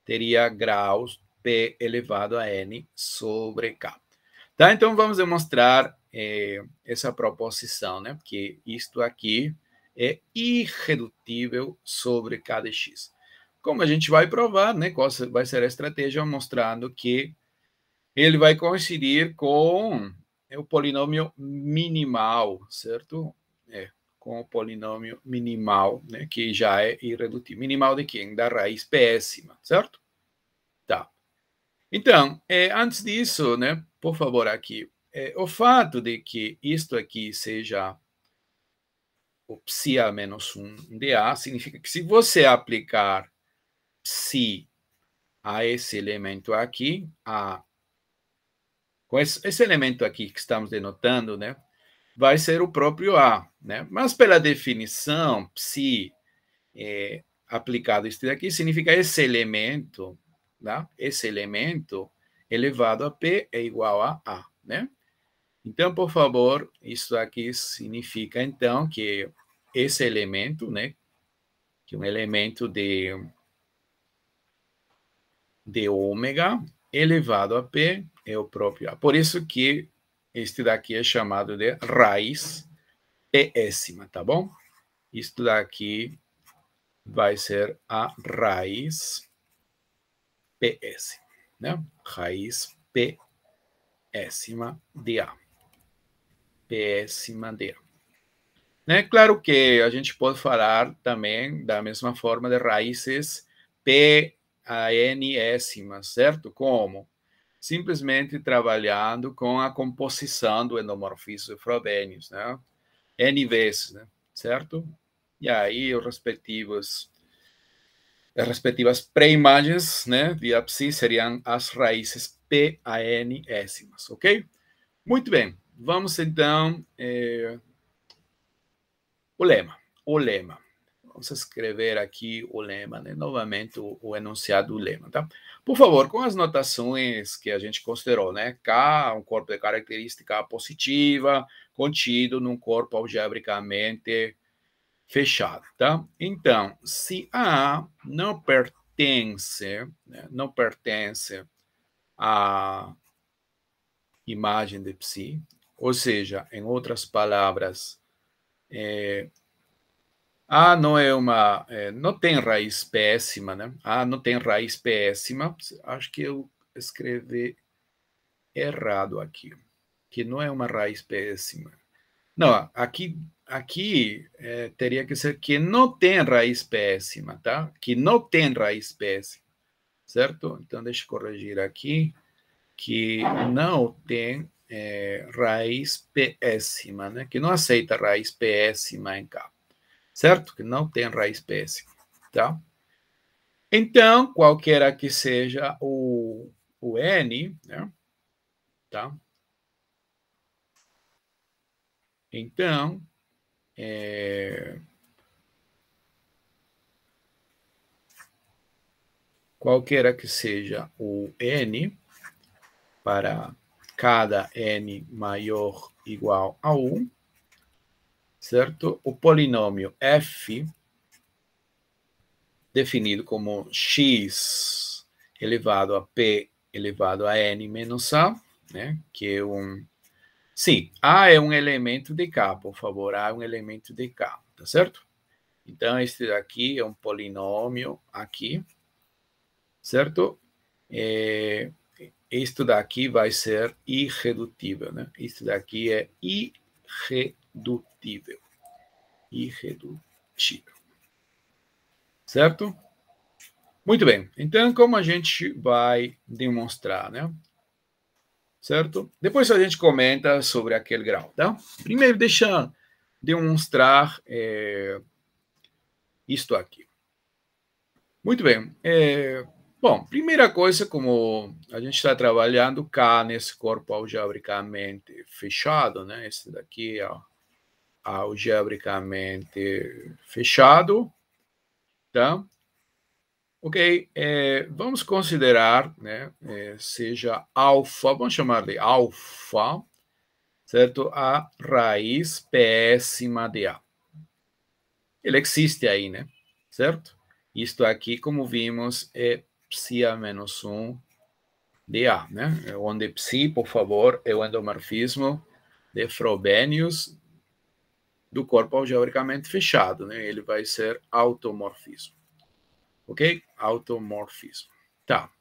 Teria graus P elevado a N sobre K. Tá? Então, vamos demonstrar essa proposição, né? Que isto aqui é irredutível sobre K de x. Como a gente vai provar, né? Qual vai ser a estratégia? Mostrando que ele vai coincidir com o polinômio minimal, certo? Com o polinômio minimal, né? Que já é irredutível. Minimal de quem? Da raiz péssima, certo? Tá. Então, antes disso, né? Por favor, aqui. O fato de que isto aqui seja o psi a menos 1 de A significa que se você aplicar psi a esse elemento aqui, com esse elemento aqui que estamos denotando, né, vai ser o próprio A, né? Mas pela definição, psi aplicado isso daqui significa esse elemento, tá? Esse elemento elevado a P é igual a A, né? Então, por favor, isso aqui significa, então, que esse elemento, né, que é um elemento de ômega elevado a P é o próprio A. Por isso que este daqui é chamado de raiz péssima, tá bom? Isto daqui vai ser a raiz PS, né? Raiz péssima de A. Péssima de A. Né? Claro que a gente pode falar também da mesma forma de raízes PANésimas, certo? Como? Simplesmente trabalhando com a composição do endomorfismo de Frobenius, né? N vezes, né? Certo? E aí os as respectivas pré-imagens, né, via psi seriam as raízes PANésimas, ok? Muito bem, vamos então o lema. O lema. Vamos escrever aqui o lema, né? Novamente o enunciado do lema, tá? Por favor, com as notações que a gente considerou, né? K, um corpo de característica positiva, contido num corpo algebricamente fechado, tá? Então, se A não pertence, né, não pertence à imagem de psi, ou seja, em outras palavras, A não é uma, não tem raiz péssima, né? A não tem raiz péssima. Acho que eu escrevi errado aqui, que não é uma raiz péssima. Não, aqui teria que ser que não tem raiz péssima, tá? Que não tem raiz péssima, certo? Então, deixa eu corrigir aqui, que não tem raiz péssima, né? Que não aceita raiz péssima em K, certo? Que não tem raiz péssima, tá? Então, qualquer que seja o N, né? Tá? Então, qualquer que seja o N, para cada N maior ou igual a 1, certo? O polinômio F, definido como x elevado a P elevado a N menos A, né? Que é um Sim, A é um elemento de K, por favor, A é um elemento de K, tá certo? Então, este daqui é um polinômio aqui, certo? Isto daqui vai ser irredutível, né? Isto daqui é irredutível. Irredutível. Certo? Muito bem. Então, como a gente vai demonstrar, né? Certo? Depois a gente comenta sobre aquele grau, tá? Primeiro, deixa eu demonstrar isto aqui. Muito bem. Bom, primeira coisa, como a gente está trabalhando cá nesse corpo algebricamente fechado, né? Esse daqui é algebricamente fechado, tá? Ok, vamos considerar, né, seja alfa, vamos chamar de alfa, certo? A raiz péssima de A. Ele existe aí, né? Certo? Isto aqui, como vimos, é psi a menos 1 de A, né? Onde psi, por favor, é o endomorfismo de Frobenius do corpo algebricamente fechado, né? Ele vai ser automorfismo. Ok? Automorfismo. Tá.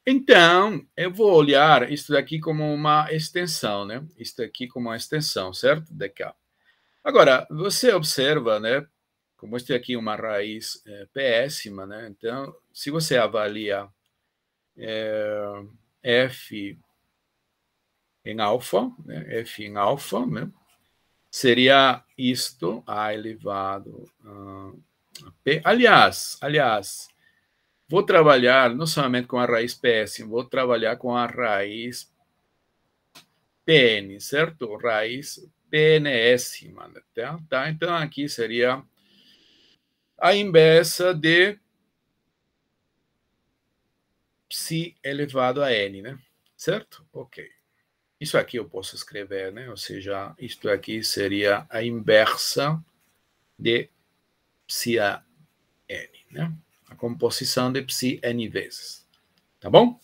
Então, eu vou olhar isso daqui como uma extensão, né? Isso aqui como uma extensão, certo? De cá. Agora, você observa, né? Como este aqui é uma raiz péssima, né? Então, se você avalia f em alfa, né? F em alfa, né? Seria isto a elevado a p. Aliás, vou trabalhar não somente com a raiz péssima, vou trabalhar com a raiz pn, certo? Raiz pnésima, tá? Então, aqui seria a inversa de psi elevado a n, né? Certo? Ok. Isso aqui eu posso escrever, né? Ou seja, isto aqui seria a inversa de psi a n, né? A composição de psi n vezes. Tá bom?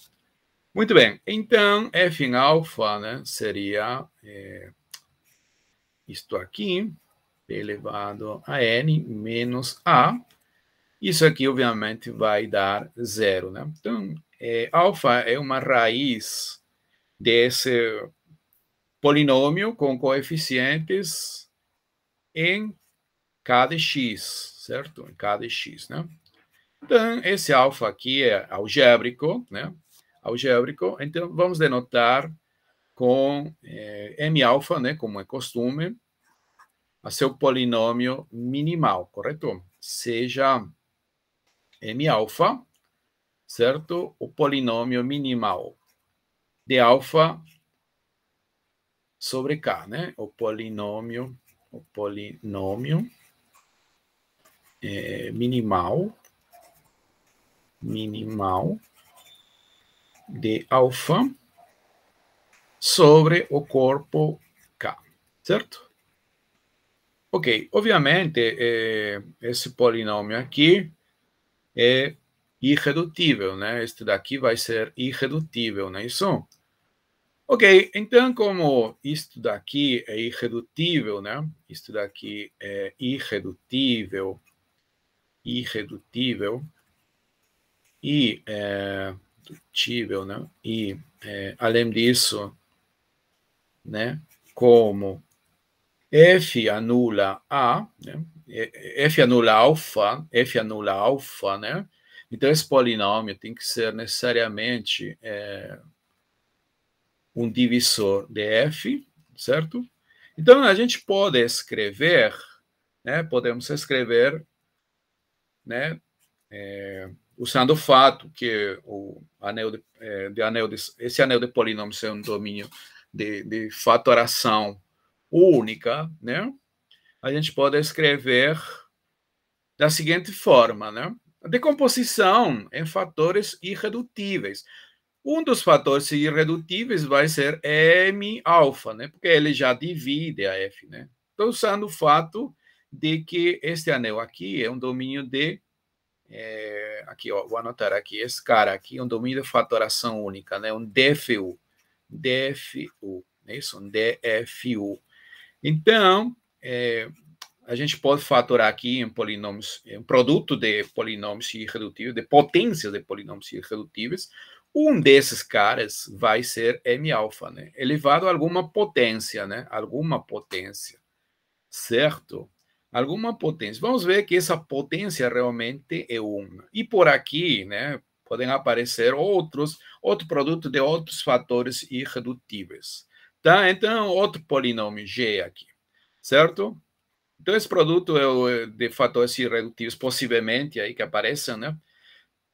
Muito bem. Então, f em alfa, né, seria isto aqui, p elevado a n menos a. Isso aqui, obviamente, vai dar zero, né? Então, alfa é uma raiz desse polinômio com coeficientes em k de x, certo? Em k de x, né? Então, esse alfa aqui é algébrico, né? Algébrico. Então, vamos denotar com m alfa, né? Como é costume, a seu polinômio minimal, correto? Seja m alfa, certo? O polinômio minimal de alfa sobre k, né? O polinômio minimal de alfa sobre o corpo K, certo? Ok, obviamente, esse polinômio aqui é irredutível, né? Este daqui vai ser irredutível, não é isso? Ok, então, como isto daqui é irredutível, né? Isto daqui é irredutível, e irredutível, né? E, além disso, né? Como F anula A, né? F anula alfa, né? Então, esse polinômio tem que ser necessariamente um divisor de F, certo? Então, a gente pode escrever, né? Podemos escrever, né? Usando o fato que o anel esse anel de polinômios é um domínio de fatoração única, né? A gente pode escrever da seguinte forma, né? A decomposição em fatores irredutíveis. Um dos fatores irredutíveis vai ser M alfa, né? Porque ele já divide a F, né? Estou usando o fato de que este anel aqui é um domínio de aqui, ó, vou anotar aqui, esse cara aqui é um domínio de fatoração única, né? Um DFU, é isso? Um DFU. Então, a gente pode fatorar aqui em polinômios, um produto de polinômios irredutíveis, de potências de polinômios irredutíveis. Um desses caras vai ser M-alfa, né? Elevado a alguma potência, né? Alguma potência, certo? Alguma potência. Vamos ver que essa potência realmente é 1. E por aqui, né, podem aparecer outro produto de outros fatores irredutíveis. Tá? Então, outro polinômio G aqui, certo? Então, esse produto de fatores irredutíveis, possivelmente, aí que aparecem, né?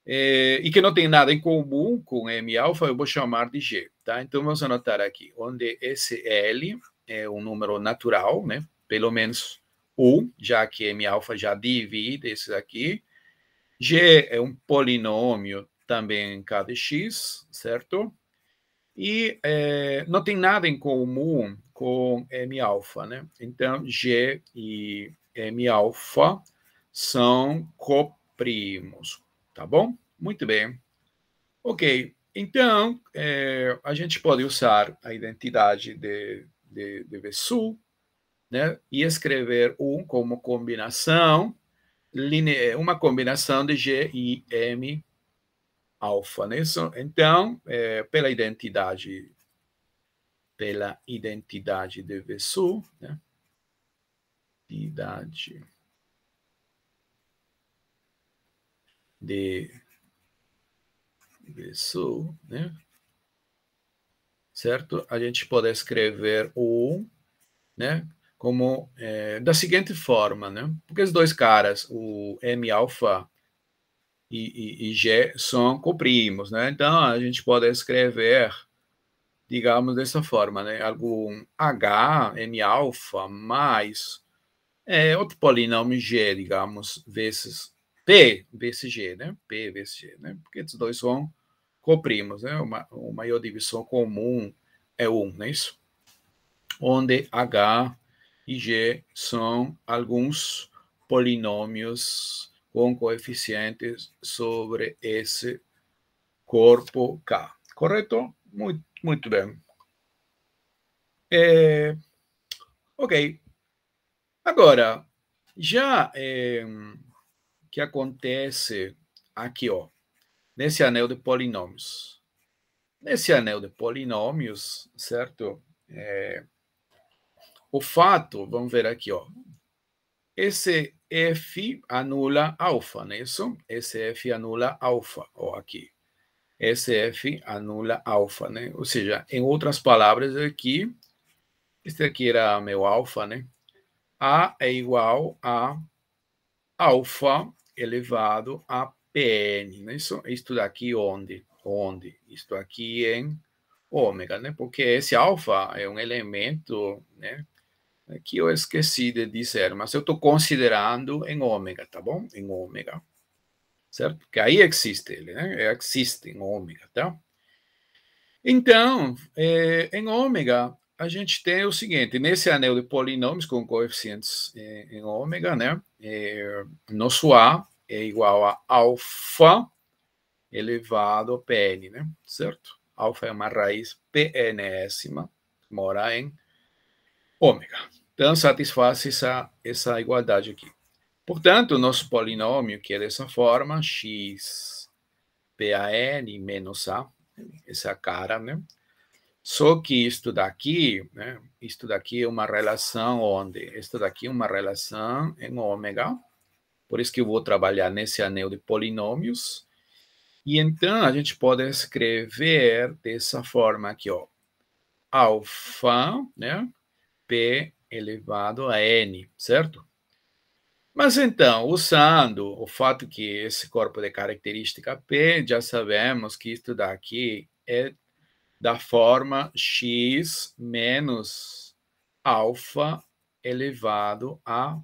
E que não tem nada em comum com M-alfa, eu vou chamar de G. Tá? Então, vamos anotar aqui, onde esse L é um número natural, né? Pelo menos 1, já que M-alfa já divide esses aqui. G é um polinômio também em cada x, certo? E não tem nada em comum com M-alfa, né? Então, G e M-alfa são coprimos, tá bom? Muito bem. Ok, então, a gente pode usar a identidade de Vesul, né? E escrever como combinação, uma combinação de G e M alfa, né? Então, pela identidade de Vesul, né? Identidade de Vesul, né? Certo? A gente pode escrever né? Como da seguinte forma, né? Porque os dois caras, o M alfa e G, são coprimos, né? Então a gente pode escrever, digamos dessa forma, né? Algum H, M alfa mais outro polinômio G, digamos, vezes P vezes G, né? P vezes G, né? Porque esses dois são coprimos, né? O maior divisão comum é 1, não é isso? Onde H e G são alguns polinômios com coeficientes sobre esse corpo K. Correto? Muito bem. Ok. Agora, já que acontece aqui, ó, nesse anel de polinômios. Nesse anel de polinômios, certo? O fato, vamos ver aqui, ó, esse F anula alfa, não é isso? Esse F anula alfa, ó, aqui. Esse F anula alfa, né? Ou seja, em outras palavras, aqui, este aqui era meu alfa, né? A é igual a alfa elevado a Pn, né? Isto daqui onde? Onde? Isto aqui em ômega, né? Porque esse alfa é um elemento, né? Que eu esqueci de dizer, mas eu estou considerando em ômega, tá bom? Em ômega, certo? Porque aí existe ele, né? Existe em ômega, tá? Então, em ômega, a gente tem o seguinte, nesse anel de polinômios com coeficientes em ômega, né? Nosso A é igual a alfa elevado a Pn, né? Certo? Alfa é uma raiz PNésima, mora em ômega. Então, satisfaz essa igualdade aqui. Portanto, nosso polinômio, que é dessa forma, x PAN menos A, essa cara, né? Só que isto daqui, né? Isto daqui é uma relação onde? Isto daqui é uma relação em ômega, por isso que eu vou trabalhar nesse anel de polinômios. E então, a gente pode escrever dessa forma aqui, ó. Alfa, né? P elevado a N, certo? Mas então, usando o fato que esse corpo de característica P, já sabemos que isto daqui é da forma x menos alfa elevado a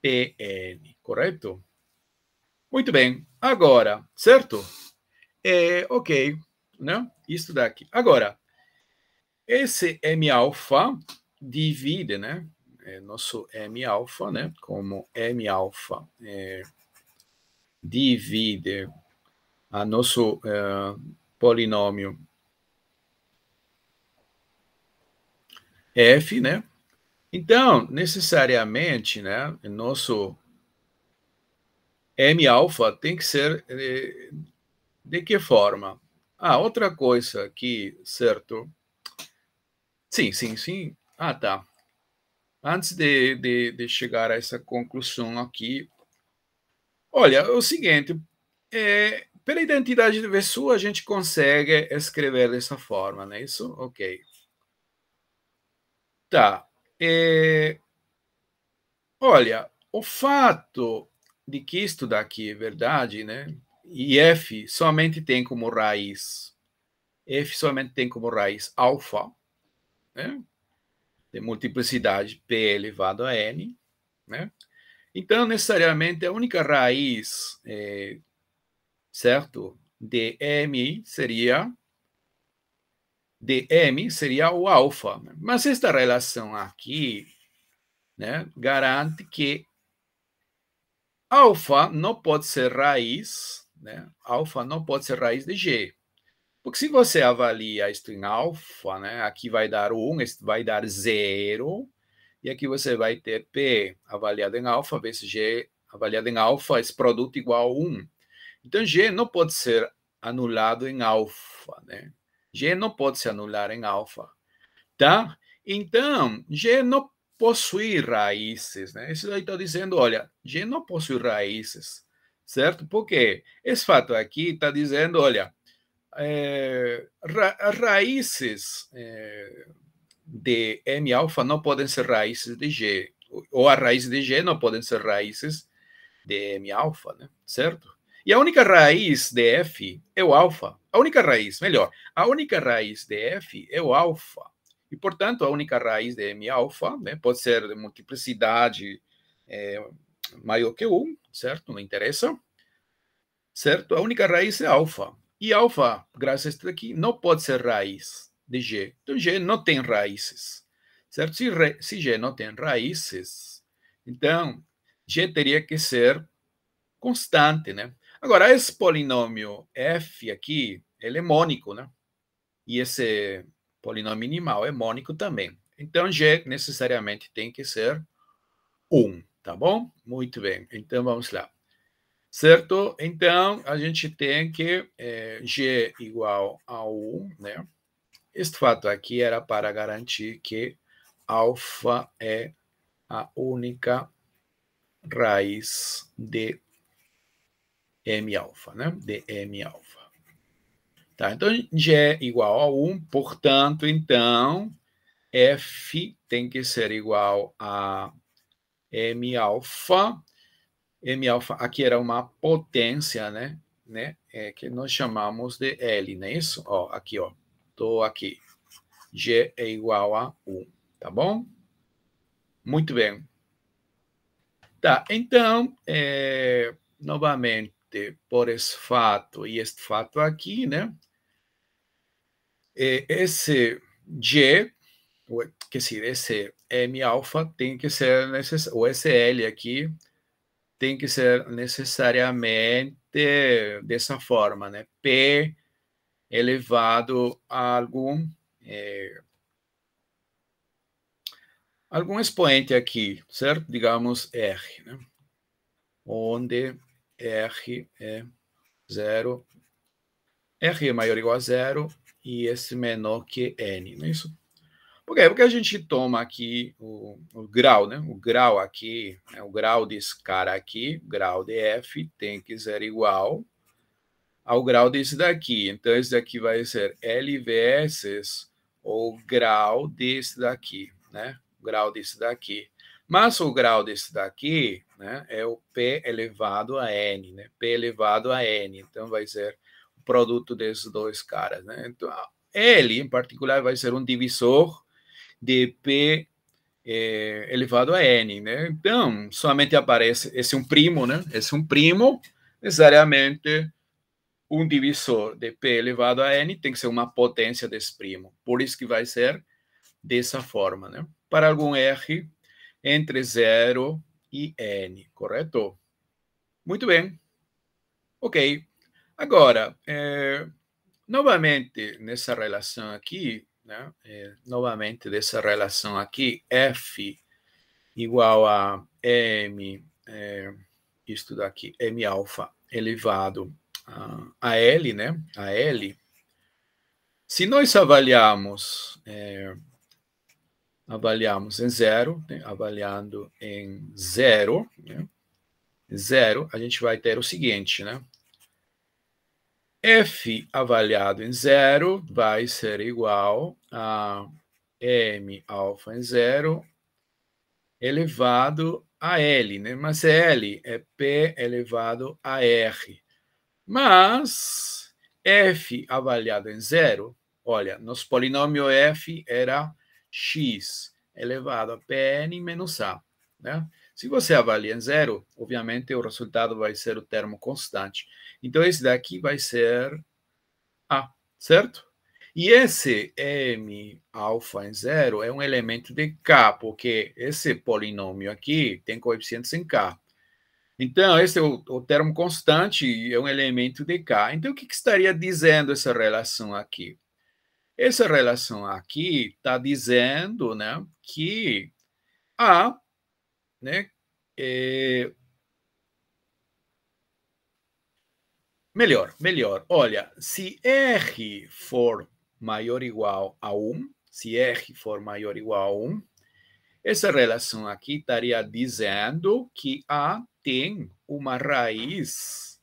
Pn, correto? Muito bem. Agora, certo? Ok, né? Isso daqui. Agora, esse M alfa divide, né? Nosso M alfa, né? Como M alfa divide a nosso polinômio F, né? Então, necessariamente, né, o nosso M-alfa tem que ser de que forma? Ah, outra coisa aqui, certo? Sim, sim, sim. Ah, tá. Antes de chegar a essa conclusão aqui, olha, é o seguinte, pela identidade de pessoa a gente consegue escrever dessa forma, não é isso? Ok. Tá. Olha, o fato de que isto daqui é verdade, né? E f somente tem como raiz, f somente tem como raiz alfa, né? De multiplicidade p elevado a n, né? Então, necessariamente, a única raiz, certo, de m seria o alfa. Mas esta relação aqui, né, garante que alfa não pode ser raiz, né? Alfa não pode ser raiz de g. Porque se você avalia isto em alfa, né, aqui vai dar 1, vai dar 0, e aqui você vai ter P avaliado em alfa vezes G avaliado em alfa, esse produto igual a 1. Então, G não pode ser anulado em alfa, né? G não pode se anular em alfa, tá? Então, G não possui raízes, né? Isso aí está dizendo, olha, G não possui raízes, certo? Porque esse fato aqui está dizendo, olha, raízes de M-alfa não podem ser raízes de G, ou a raiz de G não podem ser raízes de M-alfa, né? Certo? E a única raiz de F é o alfa. A única raiz, melhor, a única raiz de F é o alfa. E, portanto, a única raiz de M-alfa, né, pode ser de multiplicidade maior que 1, certo? Não interessa. Certo? A única raiz é alfa. E alfa, graças a isso aqui, não pode ser raiz de G. Então, G não tem raízes. Certo? Se G não tem raízes, então, G teria que ser constante, né? Agora, esse polinômio f aqui, ele é mônico, né? E esse polinômio minimal é mônico também. Então, G necessariamente tem que ser 1, tá bom? Muito bem. Então, vamos lá. Certo? Então, a gente tem que G igual a 1, né? Este fato aqui era para garantir que alfa é a única raiz de M alfa, né? De M alfa. Tá, então, G é igual a 1, portanto, então, F tem que ser igual a M alfa. M alfa aqui era uma potência, né? Que nós chamamos de L, não é isso? Ó, aqui, ó. Estou aqui. G é igual a 1, tá bom? Muito bem. Tá, então, novamente, por esse fato e este fato aqui, né? Esse G, quer dizer, esse M alfa tem que ser necessário, o SL aqui tem que ser necessariamente dessa forma, né? P elevado a algum expoente aqui, certo? Digamos R, né? Onde R é zero, R é maior ou igual a zero e esse menor que N, não é isso? Por quê? Porque a gente toma aqui o grau, né? O grau aqui, né? O grau desse cara aqui, o grau de F, tem que ser igual ao grau desse daqui. Então, esse daqui vai ser L vezes o grau desse daqui, né? O grau desse daqui. Mas o grau desse daqui, né, é o P elevado a N, né? P elevado a N. Então, vai ser o produto desses dois caras, né? Então, L, em particular, vai ser um divisor de P elevado a N, né? Então, somente aparece esse um primo, né? Esse um primo, necessariamente um divisor de P elevado a N tem que ser uma potência desse primo. Por isso que vai ser dessa forma, né? Para algum R entre 0 e N, correto? Muito bem. Ok. Agora, novamente, nessa relação aqui, né, novamente, dessa relação aqui, F igual a M, isto daqui, M alfa elevado a L, né, a L. Se nós avaliamos em zero, né, avaliando em zero, né, zero, a gente vai ter o seguinte, né, F avaliado em zero vai ser igual a M alfa em zero elevado a L, né? Mas L é P elevado a R. Mas F avaliado em zero, olha, nosso polinômio F era x elevado a Pn menos A, né? Se você avalia em zero, obviamente o resultado vai ser o termo constante. Então, esse daqui vai ser A, certo? E esse M alfa em zero é um elemento de K, porque esse polinômio aqui tem coeficientes em K. Então, esse é o termo constante, é um elemento de K. Então, o que estaria dizendo essa relação aqui? Essa relação aqui está dizendo, né, que A, né, melhor. Olha, se R for maior ou igual a 1, se R for maior ou igual a 1, essa relação aqui estaria dizendo que A tem uma raiz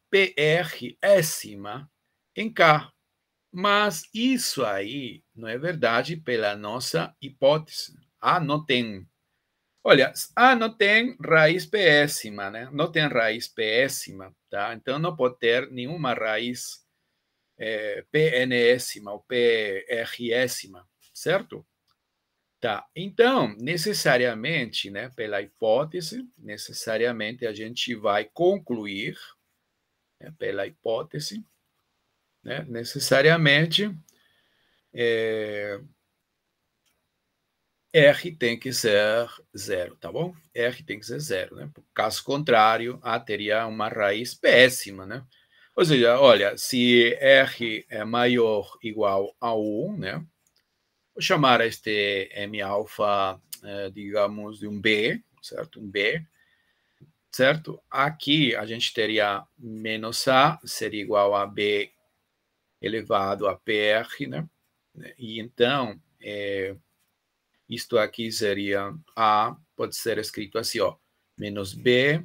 PRésima em K. Mas isso aí não é verdade pela nossa hipótese. A não tem. Olha, A não tem raiz péssima, né? Não tem raiz péssima, tá? Então não pode ter nenhuma raiz PNésima ou PRésima, certo? Tá. Então, necessariamente, né, pela hipótese, necessariamente a gente vai concluir, né, pela hipótese, né, necessariamente R tem que ser zero, tá bom? R tem que ser zero, né? Caso contrário, A teria uma raiz péssima, né? Ou seja, olha, se R é maior ou igual a 1, né? Vou chamar este M alfa, digamos, de um B, certo? Um B, certo? Aqui a gente teria menos A, seria igual a B elevado a PR, né? E então, isto aqui seria A, pode ser escrito assim, ó, menos B,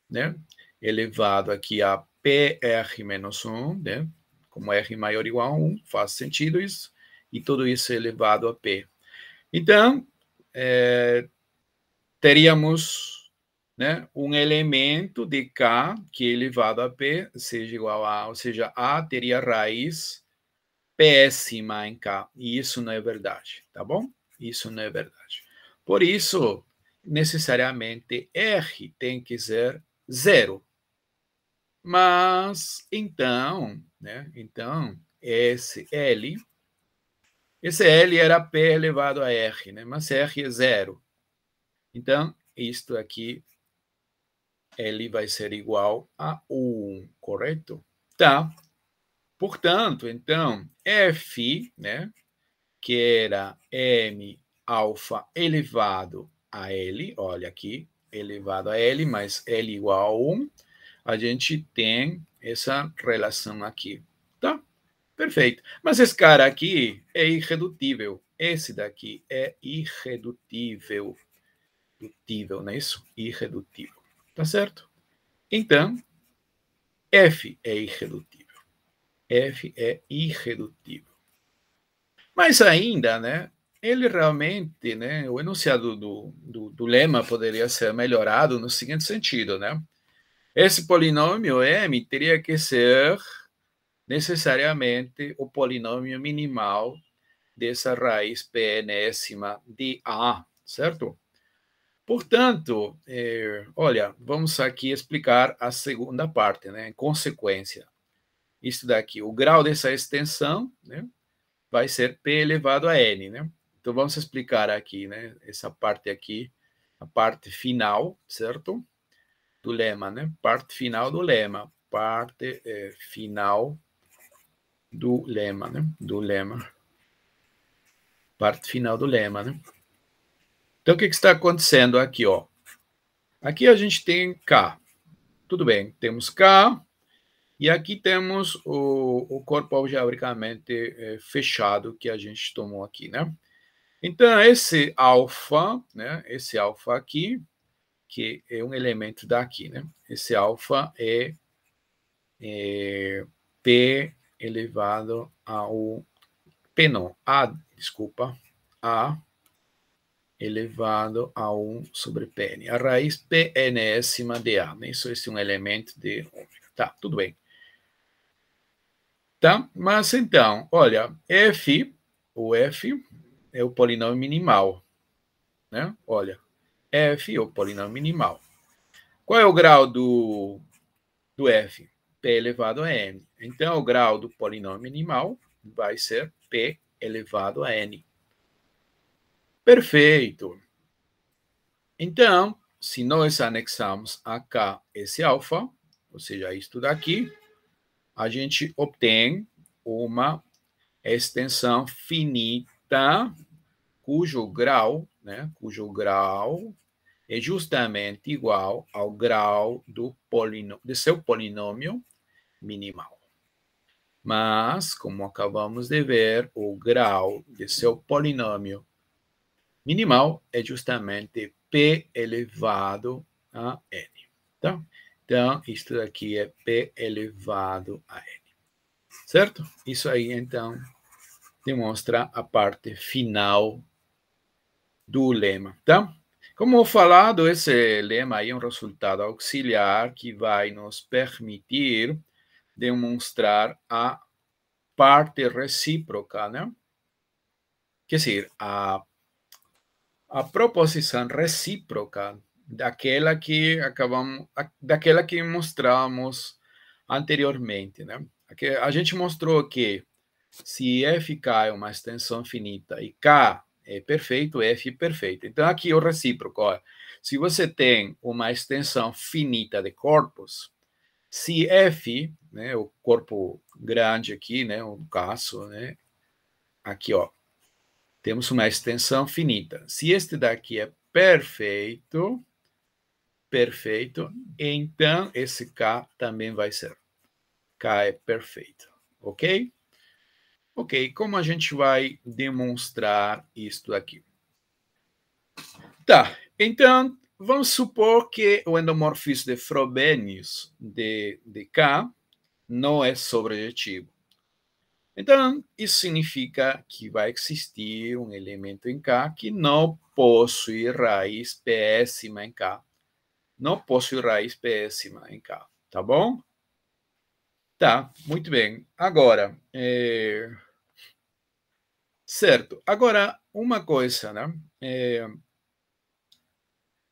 né? Elevado aqui a PR menos 1, né? Como R maior ou igual a 1, faz sentido isso. E tudo isso elevado a P. Então, teríamos, né, um elemento de K que elevado a P seja igual a, ou seja, A teria raiz péssima em K. E isso não é verdade, tá bom? Isso não é verdade. Por isso, necessariamente, R tem que ser zero. Mas, então, né? Então, esse L era P elevado a R, né? Mas R é zero. Então, isto aqui, L vai ser igual a 1, correto? Tá. Portanto, então, F, né? Que era M alfa elevado a L, olha aqui, elevado a L, mas L igual a 1, a gente tem essa relação aqui, tá? Perfeito. Mas esse cara aqui é irredutível. Esse daqui é irredutível. Irredutível, não é isso? Irredutível. Tá certo? Então, F é irredutível. F é irredutível. Mas ainda, né, ele realmente, né, o enunciado do lema poderia ser melhorado no seguinte sentido, né? Esse polinômio M teria que ser necessariamente o polinômio minimal dessa raiz PNésima de A, certo? Portanto, olha, vamos aqui explicar a segunda parte, né? Em consequência, isso daqui, o grau dessa extensão, né? Vai ser P elevado a N, né? Então, vamos explicar aqui, né? Essa parte aqui, a parte final, certo? Do lema, né? Parte final do lema. Parte final do lema, né? Do lema. Parte final do lema, né? Então, o que está acontecendo aqui, ó? Aqui a gente tem K. Tudo bem, temos K, e aqui temos o corpo algebricamente fechado que a gente tomou aqui, né? Então, esse alfa, né? Esse alfa aqui, que é um elemento daqui, né? Esse alfa é P elevado ao... P não, A, desculpa, A elevado a 1 sobre Pn. A raiz Pnésima de A, né? Isso é um elemento de ômega. Tá, tudo bem. Tá? Mas então, olha, o F é o polinômio minimal, né? Olha, F é o polinômio minimal. Qual é o grau do F? P elevado a N. Então, o grau do polinômio minimal vai ser P elevado a N. Perfeito. Então, se nós anexarmos a K esse alfa, ou seja, isto daqui, a gente obtém uma extensão finita cujo grau é justamente igual ao grau de seu polinômio minimal. Mas, como acabamos de ver, o grau de seu polinômio minimal é justamente P elevado a N. Tá? Então, isto aqui é P elevado a N. Certo? Isso aí, então, demonstra a parte final do lema, tá? Como falado, esse lema aí é um resultado auxiliar que vai nos permitir demonstrar a parte recíproca, né? Quer dizer, a proposição recíproca daquela que mostramos anteriormente, né? A gente mostrou que se FK é uma extensão finita e K é perfeito, F é perfeito. Então, aqui o recíproco. Ó, se você tem uma extensão finita de corpos, se F, né, o corpo grande aqui, né, o caso, né, aqui, ó, temos uma extensão finita. Se este daqui é perfeito, então esse K também vai ser. K é perfeito, ok? Ok, como a gente vai demonstrar isto aqui? Tá, então vamos supor que o endomorfismo de Frobenius de K não é sobrejetivo. Então, isso significa que vai existir um elemento em K que não possui raiz péssima em K. Não possui raiz péssima em K, tá bom? Tá, muito bem. Agora, certo. Agora, uma coisa, né?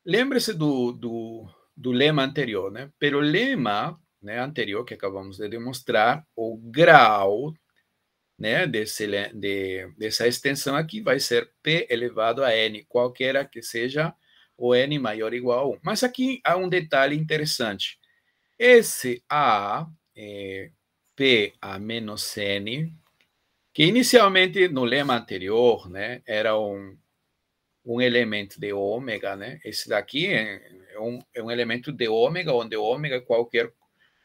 Lembre-se do lema anterior, né? Pelo lema, né, anterior que acabamos de demonstrar, o grau, né, dessa extensão aqui vai ser P elevado a N, qualquer que seja o N maior ou igual a 1. Mas aqui há um detalhe interessante. Esse A, P a menos N, que inicialmente no lema anterior, né, era um elemento de ômega, né? Esse daqui é um elemento de ômega, onde ômega é qualquer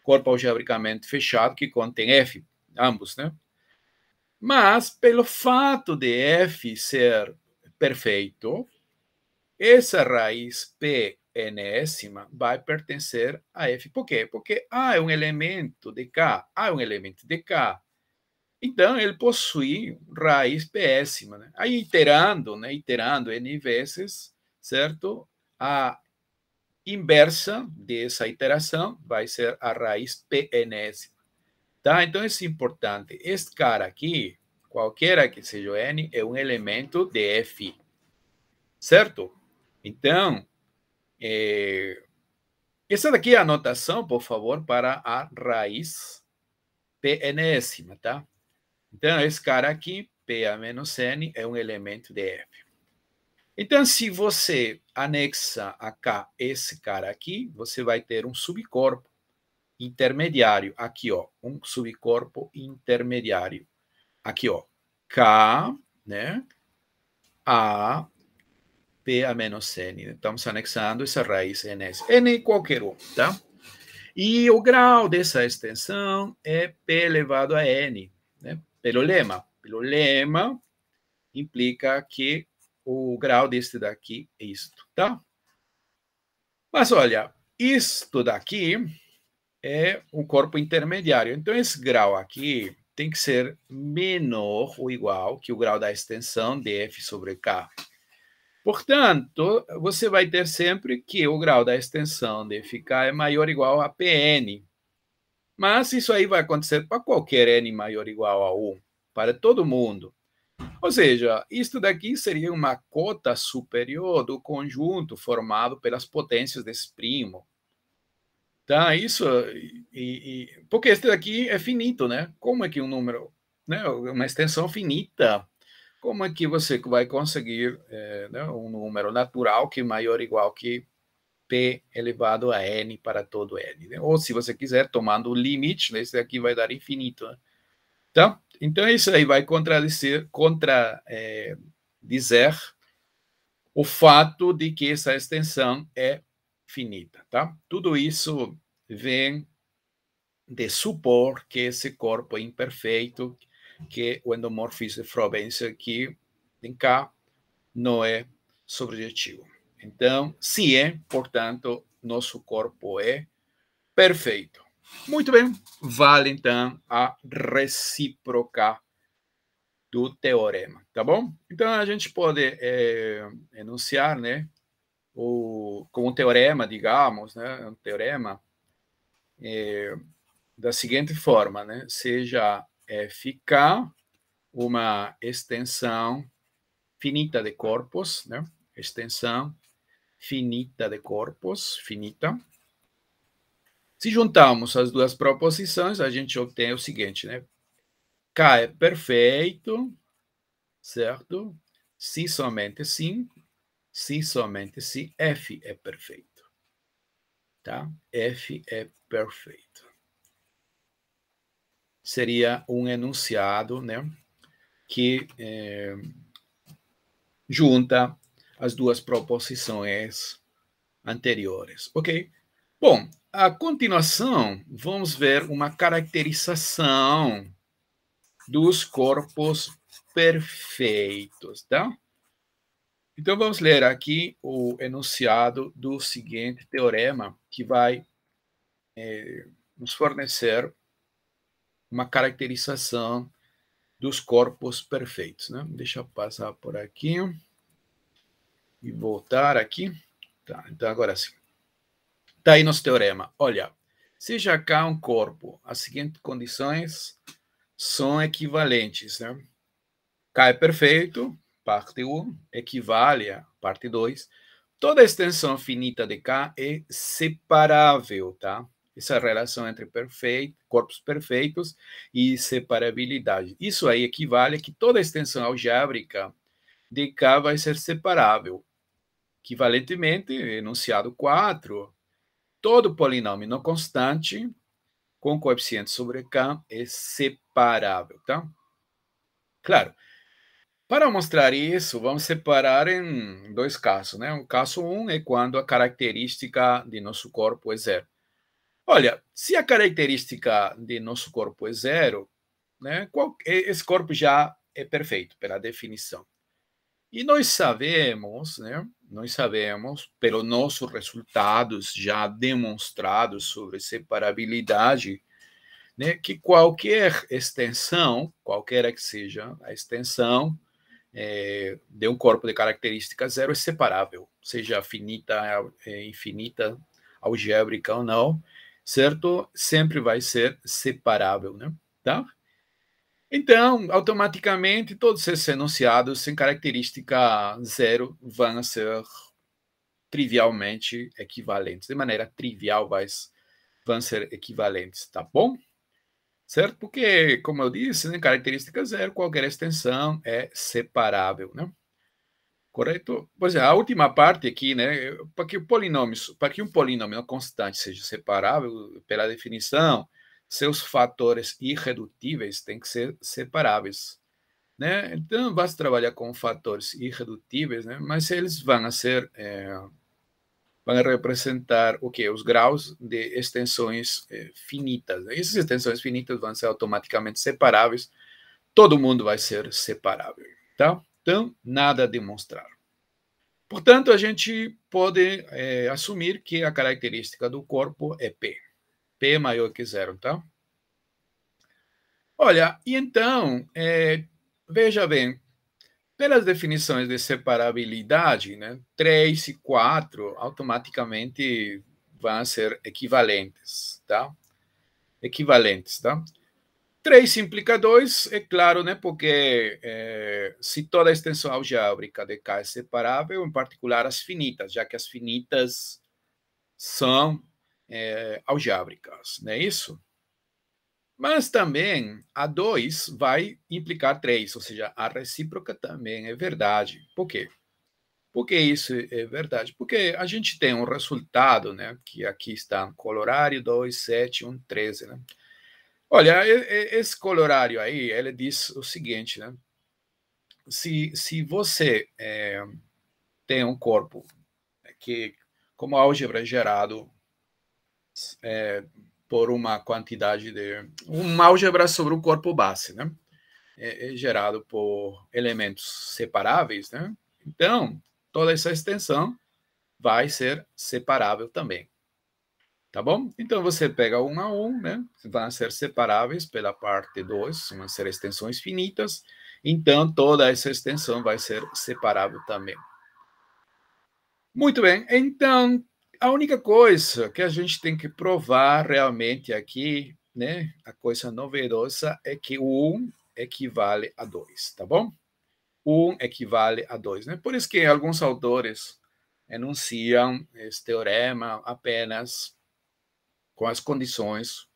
corpo algebricamente fechado que contém F, ambos, né? Mas, pelo fato de F ser perfeito, essa raiz P enésima vai pertencer a F. Por quê? Porque A é um elemento de K, A é um elemento de K. Então, ele possui raiz péssima. Né? Aí, iterando N vezes, certo? A inversa dessa iteração vai ser a raiz P enésima. Tá? Então, isso é importante. Este cara aqui, qualquer que seja o N, é um elemento de F. Certo? Então, essa daqui é a anotação, por favor, para a raiz P enésima, tá? Então, esse cara aqui, P a menos N, é um elemento de F. Então, se você anexa a K esse cara aqui, você vai ter um subcorpo. intermediário, aqui, ó, um subcorpo intermediário. Aqui, ó, K, né, A, P a menos N. Estamos anexando essa raiz NS. N qualquer um, tá? E o grau dessa extensão é P elevado a N, né? Pelo lema. Pelo lema, implica que o grau deste daqui é isto, tá? Mas olha, isto daqui é um corpo intermediário. Então, esse grau aqui tem que ser menor ou igual que o grau da extensão de F sobre K. Portanto, você vai ter sempre que o grau da extensão de FK é maior ou igual a Pn. Mas isso aí vai acontecer para qualquer n maior ou igual a 1, para todo mundo. Ou seja, isto daqui seria uma cota superior do conjunto formado pelas potências desse primo. Tá, isso, porque este daqui é finito, né? Como é que um número, né, uma extensão finita, como é que você vai conseguir né, um número natural que é maior ou igual que P elevado a N para todo N, né? Ou se você quiser, tomando o limite, né, esse daqui vai dar infinito, né? Tá? Então, isso aí vai dizer o fato de que essa extensão é finita, tá? Tudo isso vem de supor que esse corpo é imperfeito, que o endomorfismo de Frobenius aqui em K não é subjetivo. Então, se é, portanto, nosso corpo é perfeito. Muito bem, vale então a recíproca do teorema, tá bom? Então, a gente pode enunciar, né, como um teorema, digamos, né, um teorema da seguinte forma, né, seja FK uma extensão finita de corpos, né, extensão finita de corpos, finita. Se juntarmos as duas proposições, a gente obtém o seguinte, né? K é perfeito, certo? Se somente sim, F é perfeito. Tá? F é perfeito. Seria um enunciado, né? Que junta as duas proposições anteriores, ok? Bom, a continuação, vamos ver uma caracterização dos corpos perfeitos, tá? Então, vamos ler aqui o enunciado do seguinte teorema, que vai nos fornecer uma caracterização dos corpos perfeitos, né? Deixa eu passar por aqui e voltar aqui. Tá, então, agora sim. Está aí nosso teorema. Olha, seja K um corpo, as seguintes condições são equivalentes, né? K é perfeito, parte 1, equivale a parte 2. Toda extensão finita de K é separável, tá? Essa relação entre corpos perfeitos e separabilidade. Isso aí equivale a que toda extensão algébrica de K vai ser separável. Equivalentemente, enunciado 4, todo polinômio não constante com coeficiente sobre K é separável, tá? Claro, para mostrar isso, vamos separar em dois casos, né? O caso 1 é quando a característica de nosso corpo é zero. Olha, se a característica de nosso corpo é zero, né, esse corpo já é perfeito, pela definição. E nós sabemos, pelos nossos resultados já demonstrados sobre separabilidade, né, que qualquer extensão, qualquer que seja a extensão, de um corpo de característica zero é separável, seja finita, infinita, algébrica ou não, certo? Sempre vai ser separável, né? Tá? Então, automaticamente, todos esses enunciados sem característica zero vão ser trivialmente equivalentes, de maneira trivial vão ser equivalentes, tá bom? Certo? Porque, como eu disse, né, característica zero, qualquer extensão é separável, né? correto? Por exemplo, a última parte aqui, né, para que um polinômio constante seja separável, pela definição, seus fatores irredutíveis têm que ser separáveis, né? Então, basta trabalhar com fatores irredutíveis, né? Mas eles vão representar o que? Os graus de extensões finitas. Essas extensões finitas vão ser automaticamente separáveis. Todo mundo vai ser separável, tá? Então, nada a demonstrar. Portanto, a gente pode assumir que a característica do corpo é P. P é maior que zero, tá? Olha, e então, veja bem, pelas definições de separabilidade, né, 3 e 4 automaticamente vão ser equivalentes, tá? Equivalentes, tá? 3 implica 2, é claro, né? Porque se toda a extensão algébrica de K é separável, em particular as finitas, já que as finitas são algébricas, não é isso? Mas também a 2 vai implicar 3, ou seja, a recíproca também é verdade. Por quê? Por que isso é verdade? Porque a gente tem um resultado, né? Que aqui está colorário 2, 7, 1, 13, né? Olha, esse colorário aí, ele diz o seguinte, né? Se você tem um corpo que, como álgebra é gerado por uma quantidade de... Uma álgebra sobre um corpo base, né? É gerado por elementos separáveis, né? Então, toda essa extensão vai ser separável também. Tá bom? Então, você pega um a um, né? Vão ser separáveis pela parte 2, vão ser extensões finitas. Então, toda essa extensão vai ser separável também. Muito bem. Então, a única coisa que a gente tem que provar realmente aqui, né? A coisa novedosa é que o 1 equivale a 2, tá bom? 1 equivale a 2, né? Por isso que alguns autores enunciam esse teorema apenas com as condições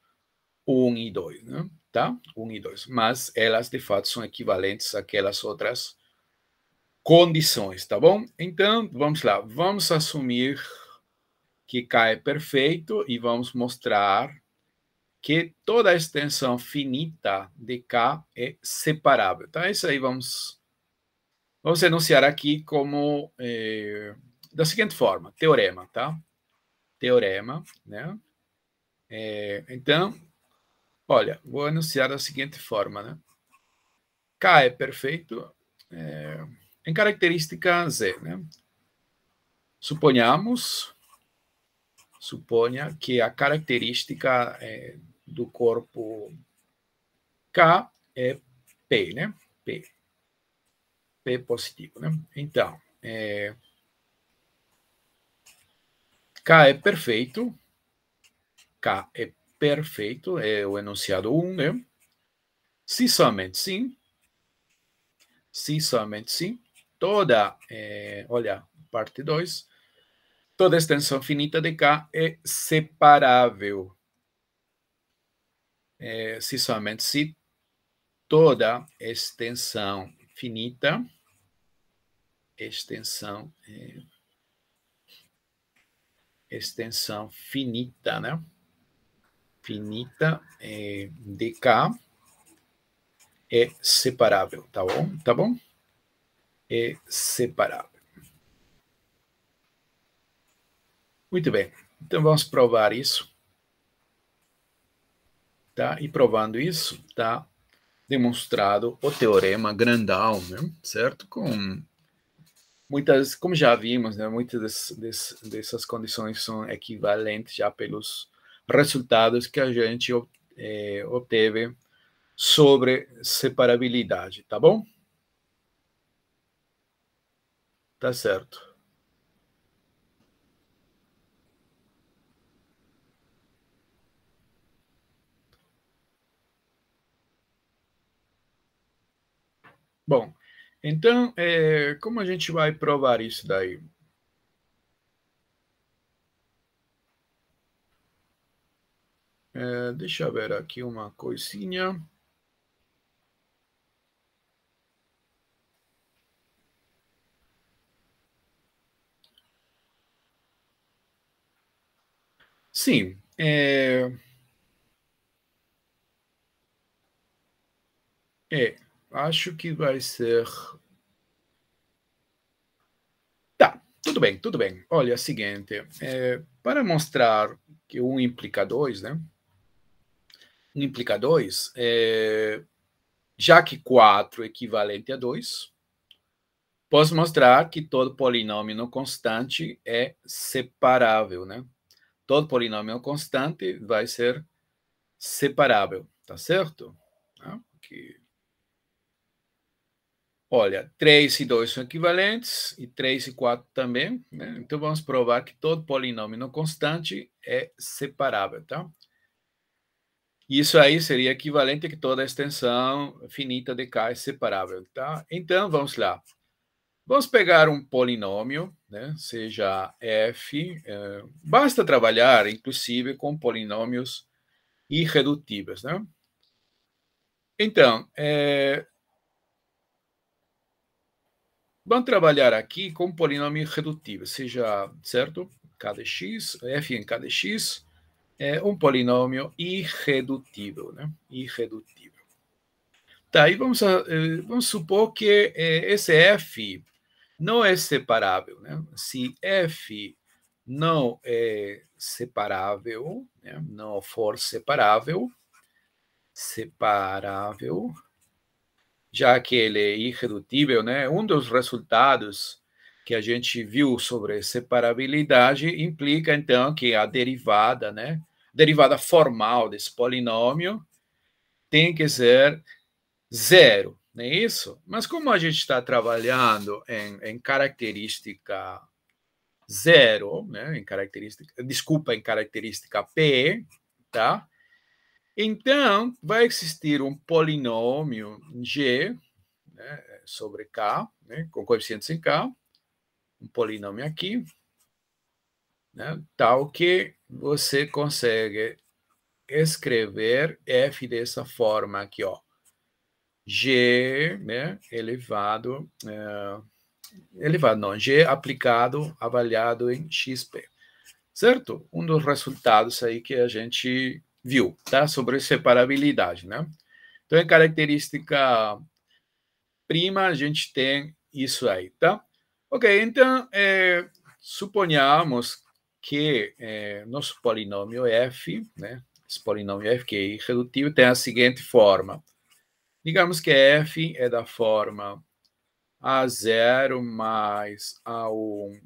1 e 2, né? Tá? 1 e 2. Mas elas, de fato, são equivalentes àquelas outras condições, tá bom? Então, vamos lá. Vamos assumir que K é perfeito e vamos mostrar que toda a extensão finita de K é separável, tá? Isso aí vamos enunciar aqui como da seguinte forma, teorema, tá? Teorema, né? Então, olha, vou enunciar da seguinte forma, né? K é perfeito em característica Z, né? Suponha que a característica do corpo K é P, né? P. P positivo, né? Então, K é perfeito, K é perfeito, é o enunciado 1, né? Se somente sim, toda, olha, parte 2, toda extensão finita de K é separável. Se somente se toda extensão finita, né? Finita de K é separável, tá bom? Tá bom? É separável. Muito bem. Então vamos provar isso, tá? E provando isso, tá demonstrado o teorema Grandal, né? Certo? Com muitas, como já vimos, né? Muitas dessas condições são equivalentes já pelos resultados que a gente obteve sobre separabilidade, tá bom? Tá certo. Bom, então, como a gente vai provar isso daí? Deixa eu ver aqui uma coisinha. Sim, acho que vai ser. Tá, tudo bem, tudo bem. Olha, é o seguinte, para mostrar que um implica dois, né? Um implica dois, já que 4 é equivalente a 2, posso mostrar que todo polinômio não constante é separável, né? Todo polinômio não constante vai ser separável, tá certo? Tá? Olha, 3 e 2 são equivalentes, e 3 e 4 também, né? Então, vamos provar que todo polinômio não constante é separável, tá? Isso aí seria equivalente a que toda a extensão finita de K é separável, tá? Então, vamos lá. Vamos pegar um polinômio, né? Seja f, basta trabalhar, inclusive, com polinômios irredutíveis, né? Então, vamos trabalhar aqui com polinômio irredutível, seja, certo? K de x, f em K de x, é um polinômio irredutível, né? Irredutível. Tá, aí vamos supor que esse f não é separável, né? Se f não é separável, né? Não for separável, já que ele é irredutível, né? Um dos resultados que a gente viu sobre separabilidade implica, então, que a derivada, né? Derivada formal desse polinômio tem que ser zero, não é isso? Mas como a gente está trabalhando em característica zero, né? Em característica, desculpa, em característica P, tá? Então, vai existir um polinômio G, né, sobre K, né, com coeficientes em K, um polinômio aqui, né, tal que você consegue escrever f dessa forma aqui, ó. G, né, elevado não, G aplicado, avaliado em XP, certo? Um dos resultados aí que a gente viu, tá? Sobre separabilidade, né? Então, em característica prima, a gente tem isso aí, tá? Ok, então, suponhamos que nosso polinômio f, né? Esse polinômio f, que é irredutível, tem a seguinte forma. Digamos que f é da forma a0 mais a1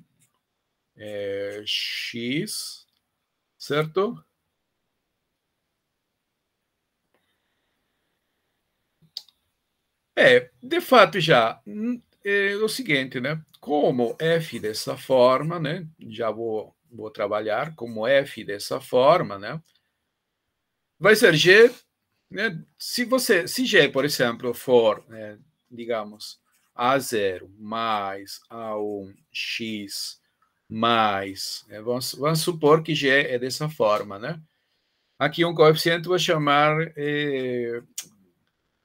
x, certo? De fato, já é o seguinte, né? Como f dessa forma, né? Já vou trabalhar como f dessa forma, né? Vai ser g, né? Se g, por exemplo, for, digamos, a0 mais a1 x mais, vamos supor que g é dessa forma, né? Aqui um coeficiente vou chamar, quer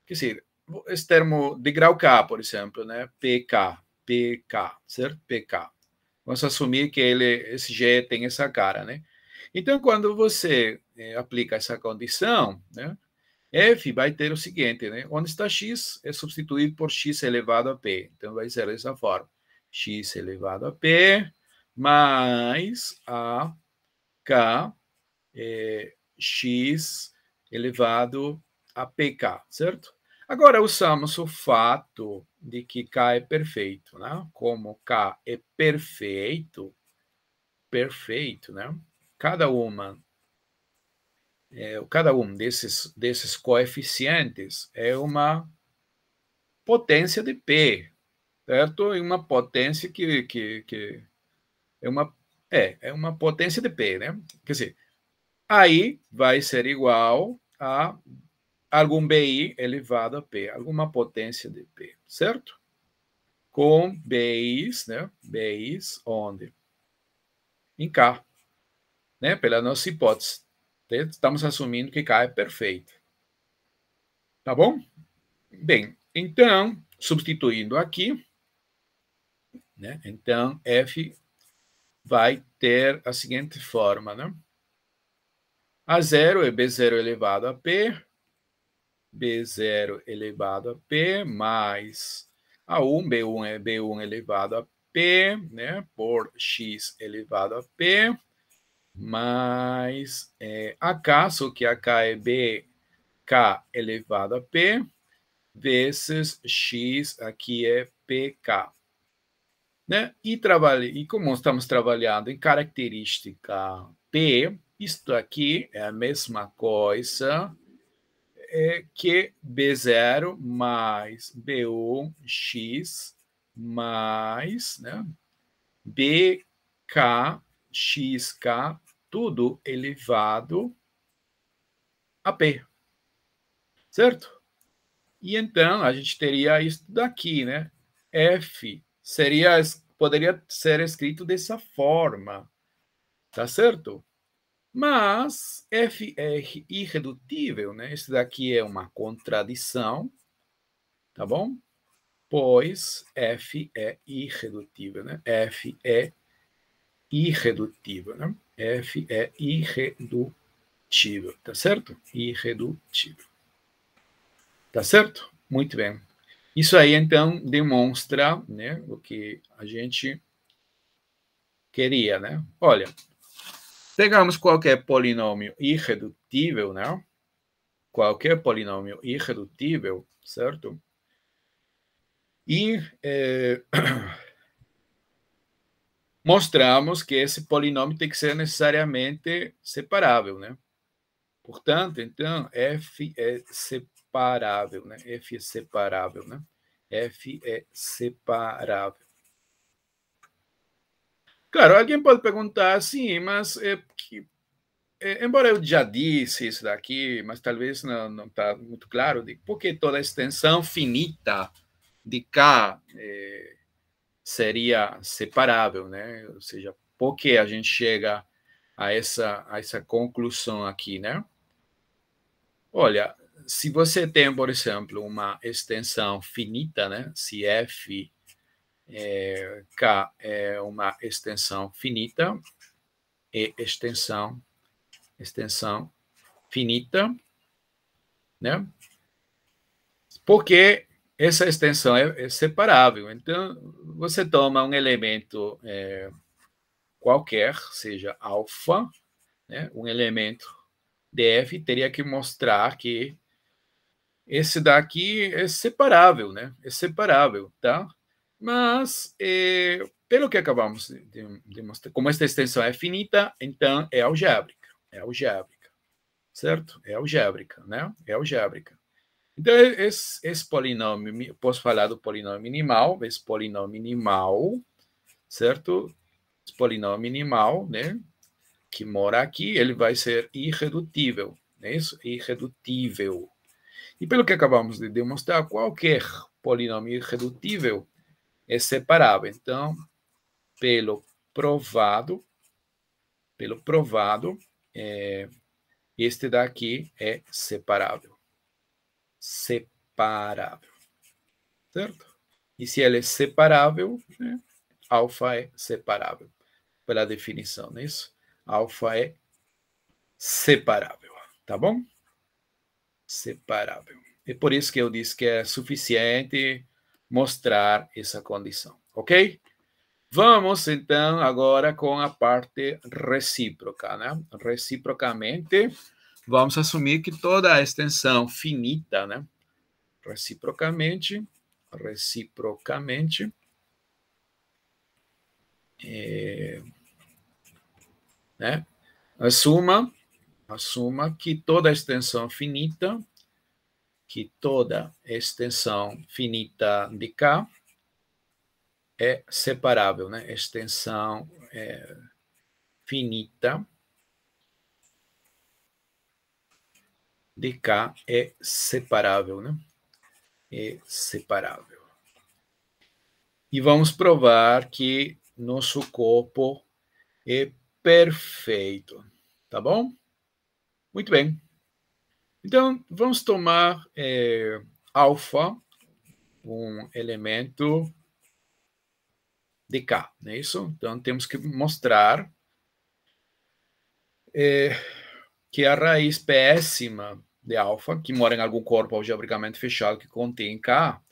dizer, esse termo de grau K, por exemplo, né? PK, certo? PK. Vamos assumir que esse G tem essa cara, né? Então, quando você aplica essa condição, né? F vai ter o seguinte, né? Onde está x é substituído por x elevado a p. Então, vai ser dessa forma. X elevado a p mais a k x elevado a pk, certo? Agora, usamos o fato de que K é perfeito, né? Como K é perfeito, né? Cada uma, cada um desses coeficientes é uma potência de P, certo? E uma potência que é uma potência de P, né? Quer dizer, aí vai ser igual a algum BI elevado a P, alguma potência de P, certo? Com BIs, né? BIs onde? Em K, né? Pela nossa hipótese. Estamos assumindo que K é perfeito. Tá bom? Bem, então, substituindo aqui, né? Então, F vai ter a seguinte forma, né? A0 é B0 elevado a P, B0 elevado a P, mais A1, B1 é B1 elevado a P, né, por X elevado a P, mais AK, só que AK é BK elevado a P, vezes X, aqui é PK. Né? E como estamos trabalhando em característica P, isto aqui é a mesma coisa que B0 mais B1x mais, né, BKXK, tudo elevado a P, certo? E então a gente teria isso daqui, né? F poderia ser escrito dessa forma, tá certo? Mas F é irredutível, né? Isso daqui é uma contradição, tá bom? Pois F é irredutível, né? F é irredutível, né? F é irredutível, tá certo? Irredutível. Tá certo? Muito bem. Isso aí, então, demonstra, né, o que a gente queria, né? Olha, pegamos qualquer polinômio irredutível, né? Qualquer polinômio irredutível, certo? E mostramos que esse polinômio tem que ser necessariamente separável, né? Portanto, então, f é separável, né? F é separável, né? F é separável. Claro, alguém pode perguntar assim, mas embora eu já disse isso daqui, mas talvez não está muito claro de por que toda extensão finita de K seria separável, né? Ou seja, por que a gente chega a essa conclusão aqui, né? Olha, se você tem, por exemplo, uma extensão finita, né? Se f K é uma extensão finita e extensão finita, né? Porque essa extensão é separável. Então, você toma um elemento qualquer, seja alfa, né? Um elemento df, teria que mostrar que esse daqui é separável, né? É separável, tá? Mas, pelo que acabamos de mostrar, como esta extensão é finita, então é algébrica. É algébrica, certo? É algébrica, né? É algébrica. Então, esse polinômio, posso falar do polinômio minimal, esse polinômio minimal, certo? Esse polinômio minimal, né? Que mora aqui, ele vai ser irredutível, não é isso? Irredutível. E pelo que acabamos de demonstrar, qualquer polinômio irredutível é separável. Então, pelo provado, este daqui é separável. Separável. Certo? E se ele é separável, né, alfa é separável. Pela definição, não é isso? Alfa é separável. Tá bom? Separável. É por isso que eu disse que é suficiente mostrar essa condição. Ok? Vamos, então, agora com a parte recíproca, né? Reciprocamente, vamos assumir que toda a extensão finita, né? Reciprocamente, né? Assuma que toda extensão finita, de K é separável, né? Extensão finita de K é separável, né? É separável. E vamos provar que nosso corpo é perfeito, tá bom? Muito bem. Então, vamos tomar alfa, um elemento de K, não é isso? Então, temos que mostrar que que a raiz péssima de alfa, que mora em algum corpo algebricamente fechado que contém K,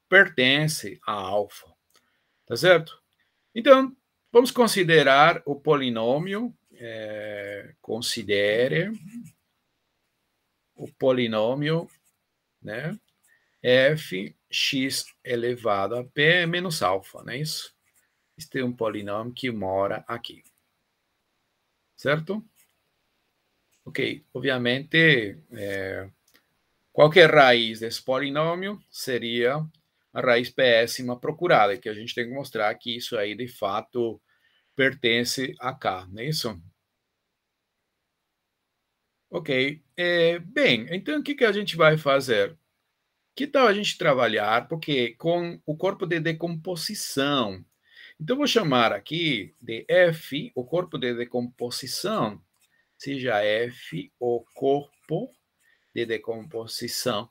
pertence a alfa. Tá certo? Então, vamos considerar o polinômio, considere o polinômio, né, fx elevado a p menos alfa, não é isso? Este é um polinômio que mora aqui, certo? Ok, obviamente, qualquer raiz desse polinômio seria a raiz péssima procurada, que a gente tem que mostrar que isso aí, de fato, pertence a K, não é isso? Ok. Bem, então o que a gente vai fazer? Que tal a gente trabalhar, porque com o corpo de decomposição. Então, vou chamar aqui de F, o corpo de decomposição, seja F o corpo de decomposição.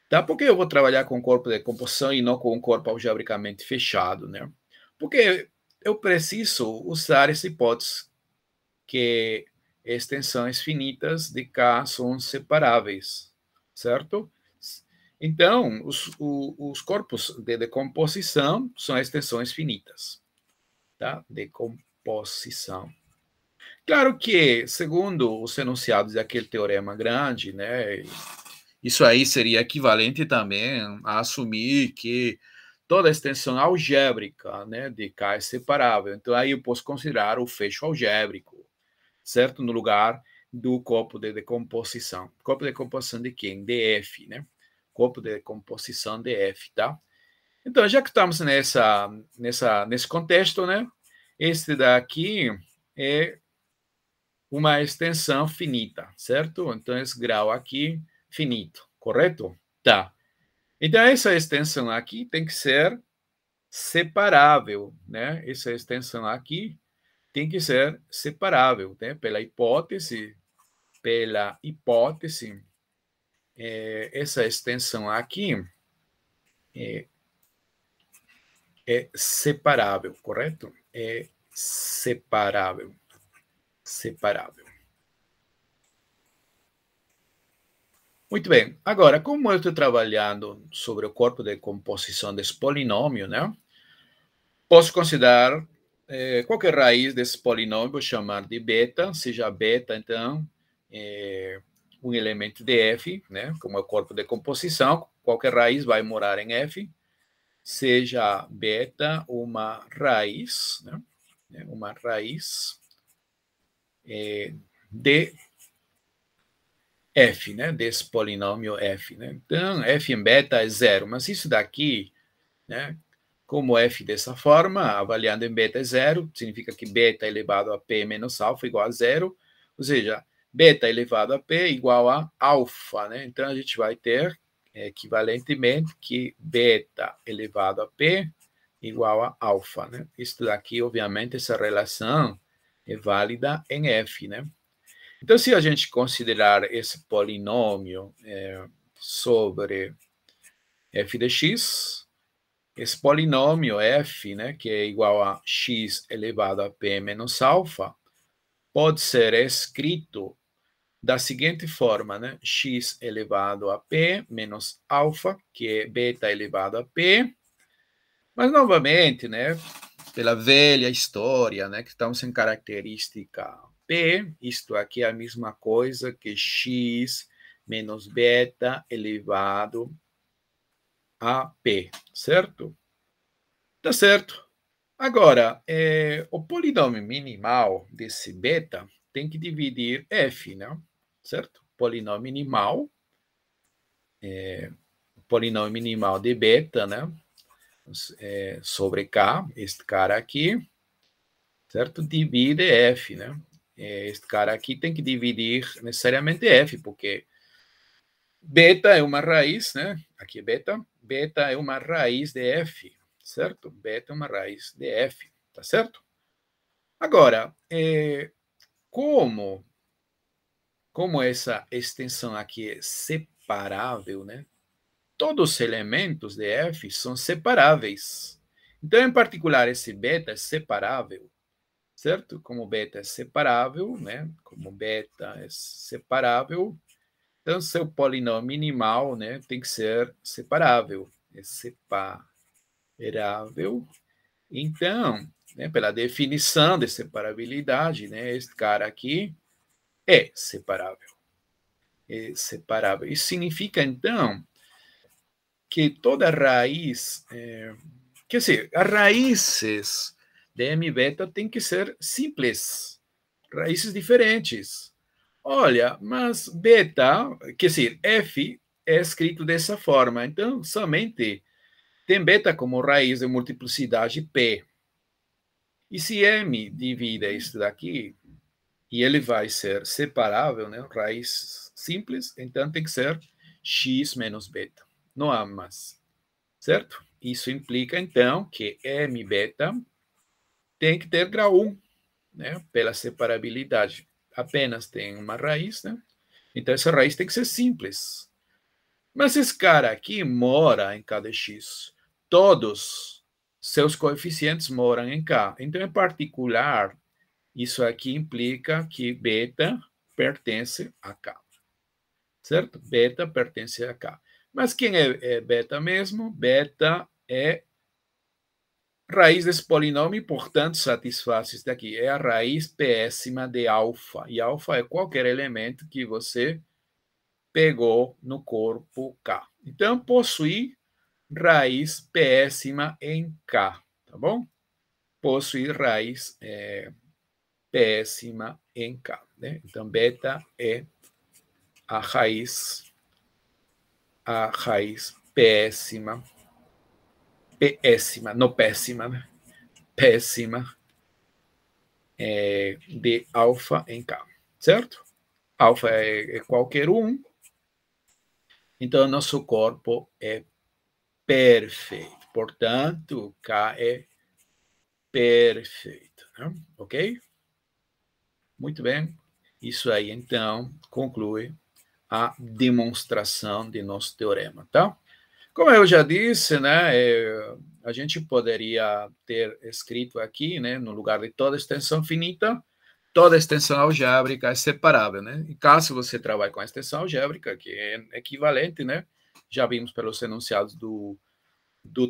Tá? Por que eu vou trabalhar com corpo de decomposição e não com um corpo algebricamente fechado, né? Porque eu preciso usar essa hipótese que extensões finitas de K são separáveis, certo? Então, os corpos de decomposição são extensões finitas, tá? Decomposição. Claro que, segundo os enunciados daquele teorema grande, né, isso aí seria equivalente também a assumir que toda extensão algébrica, né, de K é separável. Então, aí eu posso considerar o fecho algébrico, certo? No lugar do corpo de decomposição. Corpo de decomposição de quem? De F, né? Corpo de decomposição de F, tá? Então, já que estamos nesse contexto, né? Este daqui é uma extensão finita, certo? Então, esse grau aqui, finito, correto? Tá. Então, essa extensão aqui tem que ser separável, né? Essa extensão aqui tem que ser separável, né? Pela hipótese, essa extensão aqui é, é separável, correto? É separável, separável. Muito bem. Agora, como eu estou trabalhando sobre o corpo de composição desse polinômio, né? Posso considerar qualquer raiz desse polinômio, vou chamar de beta, seja beta, então, um elemento de F, né? Como é o corpo de composição, qualquer raiz vai morar em F, seja beta uma raiz, né? Uma raiz de F, né? Desse polinômio F, né? Então, F em beta é zero, mas isso daqui, né? Como F dessa forma, avaliando em beta é zero, significa que beta elevado a P menos alfa igual a zero, ou seja, beta elevado a P igual a alfa, né? Então, a gente vai ter, equivalentemente, que beta elevado a P igual a alfa, né? Isso daqui, obviamente, essa relação é válida em F, né? Então, se a gente considerar esse polinômio sobre f de x, esse polinômio f, né, que é igual a x elevado a p menos alfa, pode ser escrito da seguinte forma, né? X elevado a p menos alfa, que é beta elevado a p, mas novamente, né, pela velha história, né, que estamos em característica P, isto aqui é a mesma coisa que x menos beta elevado a P, certo? Tá certo. Agora, o polinômio minimal desse beta tem que dividir f, né? Certo? Polinômio minimal de beta, né? Sobre K, este cara aqui, certo? Divide f, né? Este cara aqui tem que dividir necessariamente f, porque beta é uma raiz, né? Aqui é beta. Beta é uma raiz de f, certo? Beta é uma raiz de f, tá certo? Agora, como, como essa extensão aqui é separável, né? Todos os elementos de f são separáveis. Então, em particular, esse beta é separável. certo? Como beta é separável, né? Como beta é separável, então seu polinômio minimal, né, tem que ser separável. É separável. Então, né, pela definição de separabilidade, né, esse cara aqui é separável. É separável. Isso significa, então, que toda raiz, quer dizer, as raízes de m beta tem que ser simples, raízes diferentes. Olha, mas beta, quer dizer, f é escrito dessa forma, então somente tem beta como raiz de multiplicidade p. E se m divide isso daqui, e ele vai ser separável, né, raiz simples, então tem que ser x menos beta. Não há mais, certo? Isso implica, então, que m beta tem que ter grau 1, né, pela separabilidade. Apenas tem uma raiz, né? Então essa raiz tem que ser simples. Mas esse cara aqui mora em k de x. Todos seus coeficientes moram em k. Então, em particular, isso aqui implica que beta pertence a k. Certo? Beta pertence a k. Mas quem é beta mesmo? Beta é raiz desse polinômio, portanto, satisfaz isso daqui. É a raiz péssima de alfa. E alfa é qualquer elemento que você pegou no corpo K. Então, possui raiz péssima em K, tá bom? Possui raiz péssima em K, né? Então, beta é a raiz péssima, não péssima, né? Péssima de alfa em K, certo? Alfa é qualquer um, então nosso corpo é perfeito. Portanto, K é perfeito, né? Ok? Muito bem. Isso aí, então, conclui a demonstração de nosso teorema, tá? Como eu já disse, né, a gente poderia ter escrito aqui, né, no lugar de toda extensão finita, toda extensão algébrica é separável, né? E caso você trabalhe com a extensão algébrica, que é equivalente, né? Já vimos pelos enunciados do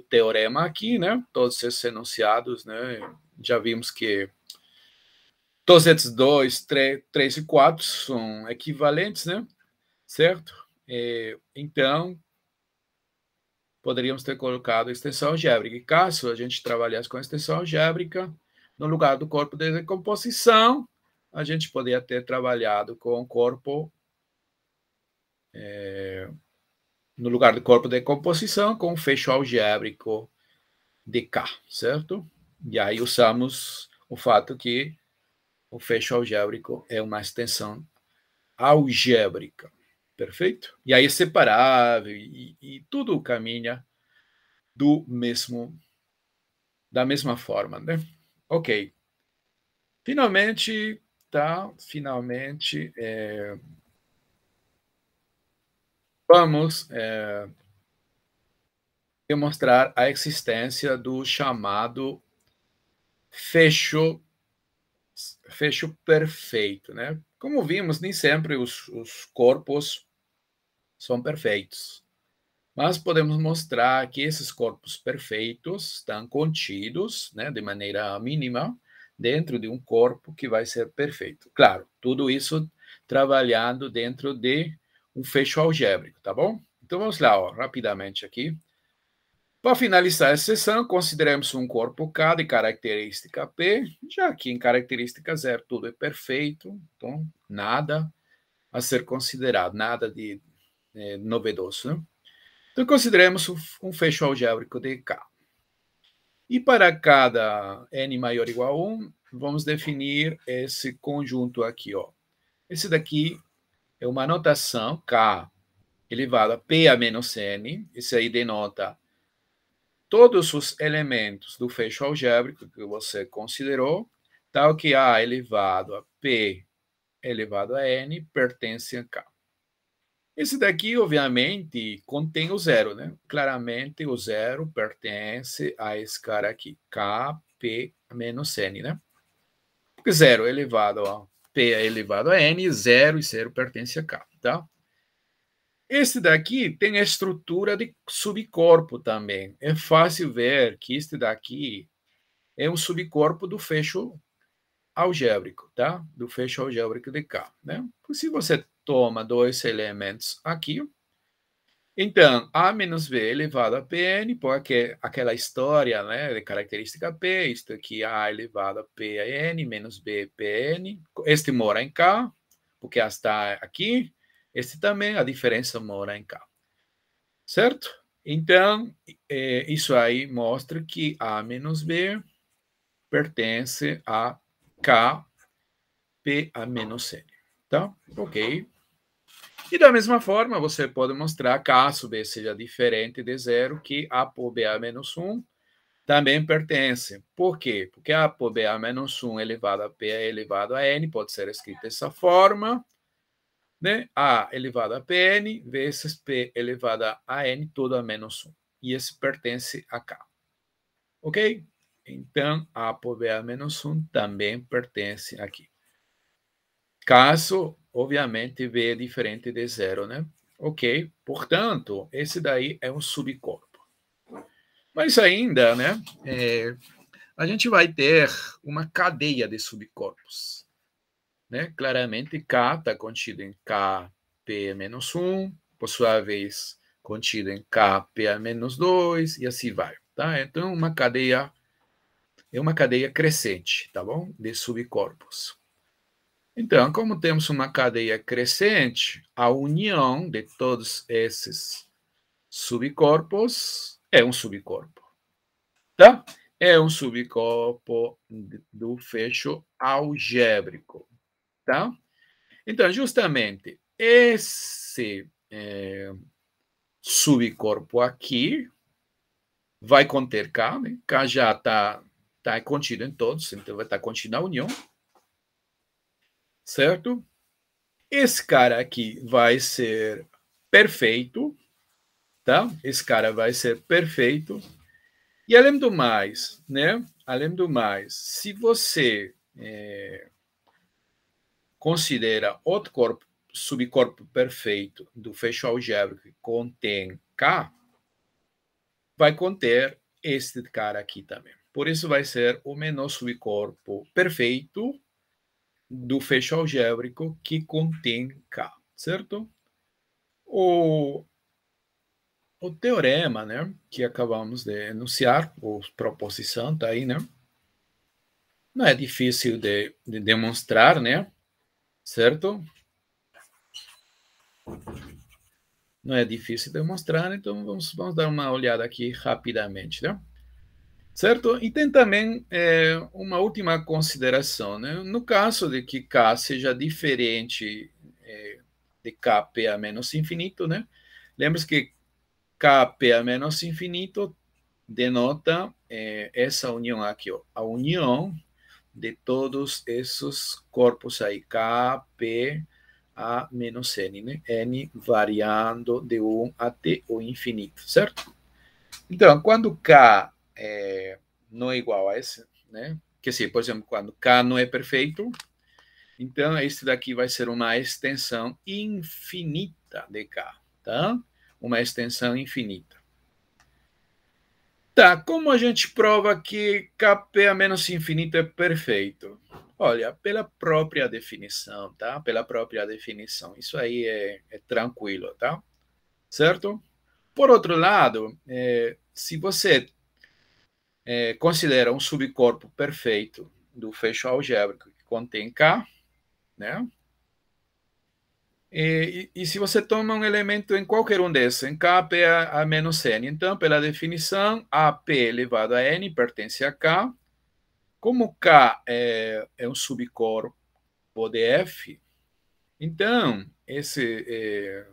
teorema aqui, né? Todos esses enunciados, né? Já vimos que todos esses 2, 3 e 4 são equivalentes, né? Certo? Então, poderíamos ter colocado a extensão algébrica. E caso a gente trabalhasse com a extensão algébrica, no lugar do corpo de decomposição, a gente poderia ter trabalhado com o corpo, no lugar do corpo de decomposição, com o fecho algébrico de K, certo? E aí usamos o fato que o fecho algébrico é uma extensão algébrica, perfeito? E aí é separável e tudo caminha da mesma forma, né? Ok. Finalmente, tá? Finalmente, vamos demonstrar a existência do chamado fecho, fecho perfeito, né? Como vimos, nem sempre os corpos são perfeitos. Mas podemos mostrar que esses corpos perfeitos estão contidos, né, de maneira mínima, dentro de um corpo que vai ser perfeito. Claro, tudo isso trabalhando dentro de um fecho algébrico, tá bom? Então vamos lá, ó, rapidamente aqui. Para finalizar essa sessão, consideremos um corpo K de característica P, já que em característica zero tudo é perfeito, então nada a ser considerado, nada de novedoso, né? Então, consideremos um fecho algébrico de K. E para cada n maior ou igual a 1, vamos definir esse conjunto aqui, ó. Esse daqui é uma notação K elevado a P a menos N. Isso aí denota todos os elementos do fecho algébrico que você considerou, tal que A elevado a P elevado a N pertence a K. Esse daqui, obviamente, contém o zero, né? Claramente, o zero pertence a esse cara aqui, Kp menos N, né? Porque 0 elevado a P elevado a N, 0 e 0 pertence a K, tá? Este daqui tem a estrutura de subcorpo também. É fácil ver que este daqui é um subcorpo do fecho algébrico, tá? Do fecho algébrico de K, né? Se você toma dois elementos aqui, então, A menos B elevado a Pn, porque aquela história, né, de característica P, isto aqui, A elevado a Pn, menos B, Pn. Este mora em K, porque A está aqui. Este também, a diferença mora em K. Certo? Então, isso aí mostra que A menos B pertence a K, P a menos N. Tá? Ok. E da mesma forma, você pode mostrar, caso B seja diferente de zero, que A por BA menos 1 também pertence. Por quê? Porque A por BA menos 1 elevado a P elevado a N pode ser escrito dessa forma, né? A elevado a Pn vezes P elevado a N, tudo a menos 1. E esse pertence a K. Ok? Então, A por BA menos 1 também pertence aqui. Caso, obviamente, B é diferente de zero, né? Ok, portanto, esse daí é um subcorpo. Mas ainda, né, a gente vai ter uma cadeia de subcorpos. Né? Claramente, K está contido em Kp menos 1, por sua vez, contido em Kp menos 2, e assim vai. Tá? Então, é uma cadeia crescente, tá bom? De subcorpos. Então, como temos uma cadeia crescente, a união de todos esses subcorpos é um subcorpo, tá? É um subcorpo do fecho algébrico, tá? Então, justamente, esse subcorpo aqui vai conter K, né? K já tá contido em todos, então vai estar contido na união, certo? Esse cara aqui vai ser perfeito, tá? Esse cara vai ser perfeito. E além do mais, né? Além do mais, se você considera outro corpo, subcorpo perfeito do fecho algébrico que contém K, vai conter este cara aqui também. Por isso vai ser o menor subcorpo perfeito do fecho algébrico que contém K, certo? O teorema, né, que acabamos de enunciar, ou proposição, está aí, né? Não é difícil de demonstrar, né? Certo? Não é difícil de demonstrar, então vamos dar uma olhada aqui rapidamente, né? Certo? E tem também uma última consideração, né? No caso de que K seja diferente de Kp a menos infinito, né? Lembre-se que Kp a menos infinito denota essa união aqui, ó, a união de todos esses corpos aí, K, P, A menos N, né? N variando de 1 até o infinito, certo? Então, quando K não é igual a esse, né? Quer dizer, por exemplo, quando K não é perfeito, então este daqui vai ser uma extensão infinita de K, tá? Uma extensão infinita. Tá, como a gente prova que Kp a menos infinito é perfeito? Olha, pela própria definição, tá? Pela própria definição. Isso aí é tranquilo, tá? Certo? Por outro lado, se você considera um subcorpo perfeito do fecho algébrico que contém K, né? E se você toma um elemento em qualquer um desses, em Kp a menos N, então, pela definição, AP elevado a N pertence a K. Como K é um subcorpo de F, então esse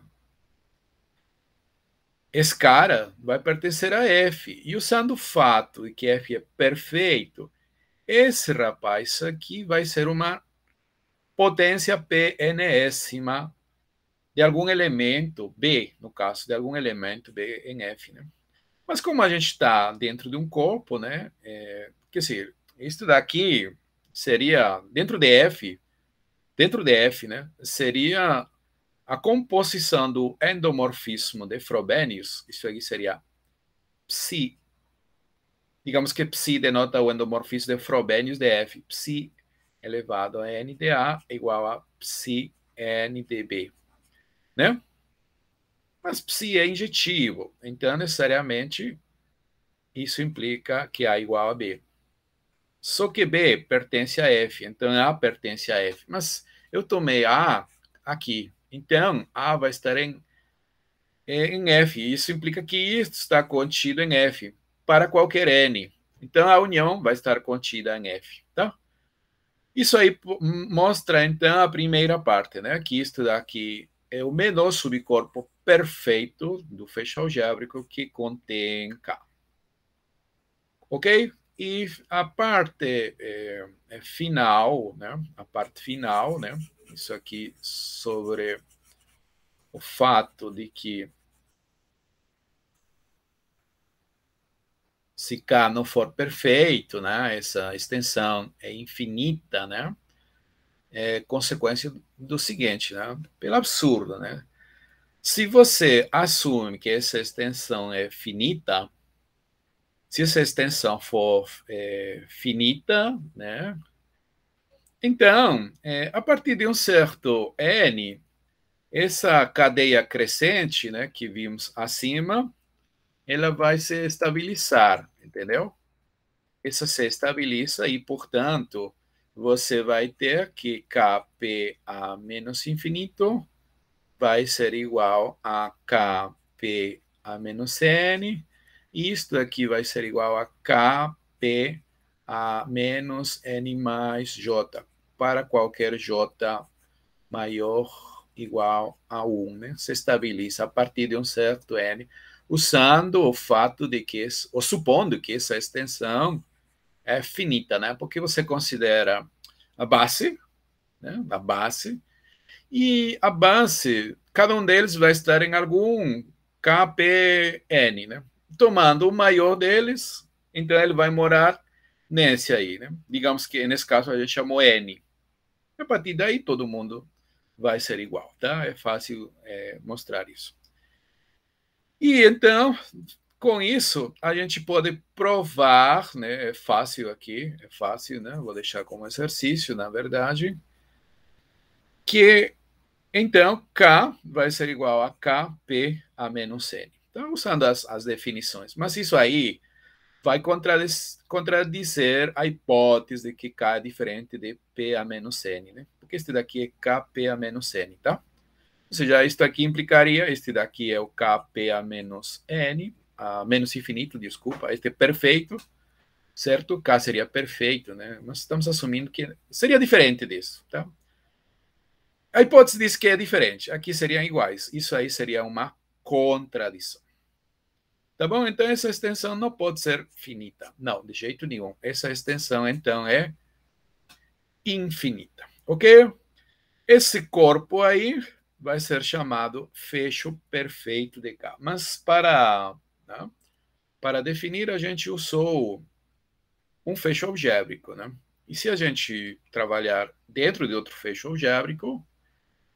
cara vai pertencer a F. E usando o fato de que F é perfeito, esse rapaz aqui vai ser uma potência P enésima de algum elemento B, no caso de algum elemento B em F, né? Mas como a gente está dentro de um corpo, né? Quer dizer, isso daqui seria, dentro de F, né, seria a composição do endomorfismo de Frobenius, isso aí seria psi. Digamos que psi denota o endomorfismo de Frobenius de F. Psi elevado a n de A igual a psi n de B, né? Mas psi é injetivo, então necessariamente isso implica que A igual a B. Só que B pertence a F, então A pertence a F. Mas eu tomei A aqui, então A vai estar em F. Isso implica que isso está contido em F para qualquer N. Então a união vai estar contida em F, tá? Isso aí mostra então a primeira parte, né? Que isto daqui é o menor subcorpo perfeito do fecho algébrico que contém K. Ok? E a parte final, né? A parte final, né? Isso aqui sobre o fato de que se K não for perfeito, né? Essa extensão é infinita, né? É consequência do seguinte, né? Pelo absurdo, né? Se você assume que essa extensão é finita, se essa extensão for finita, né? Então, a partir de um certo n, essa cadeia crescente, né, que vimos acima, ela vai se estabilizar, entendeu? Essa se estabiliza e, portanto, você vai ter que Kpa menos infinito vai ser igual a Kpa menos n, e isto aqui vai ser igual a Kpa menos n mais j, para qualquer j maior igual a 1, né? Se estabiliza a partir de um certo n, usando o fato de que, ou supondo que essa extensão é finita, né? Porque você considera a base, né? A base, e a base, cada um deles vai estar em algum KPN, né? Tomando o maior deles, então ele vai morar nesse aí, né? Digamos que nesse caso a gente chamou N. A partir daí todo mundo vai ser igual, tá? É fácil mostrar isso. E então, com isso, a gente pode provar, né? É fácil aqui, é fácil, né? Vou deixar como exercício, na verdade, que então K vai ser igual a Kp a menos N. Então, usando as definições. Mas isso aí vai contradizer a hipótese de que K é diferente de P a menos N, né? Porque este daqui é Kp a menos N, tá? Ou seja, isto aqui implicaria, este daqui é o Kp a menos N, a menos infinito, desculpa, este é perfeito, certo? K seria perfeito, né? Mas estamos assumindo que seria diferente disso, tá? A hipótese diz que é diferente, aqui seriam iguais, isso aí seria uma contradição. Tá bom? Então essa extensão não pode ser finita. Não, de jeito nenhum. Essa extensão, então, é infinita. Ok? Esse corpo aí vai ser chamado fecho perfeito de K. Mas né, para definir, a gente usou um fecho algébrico. Né? E se a gente trabalhar dentro de outro fecho algébrico,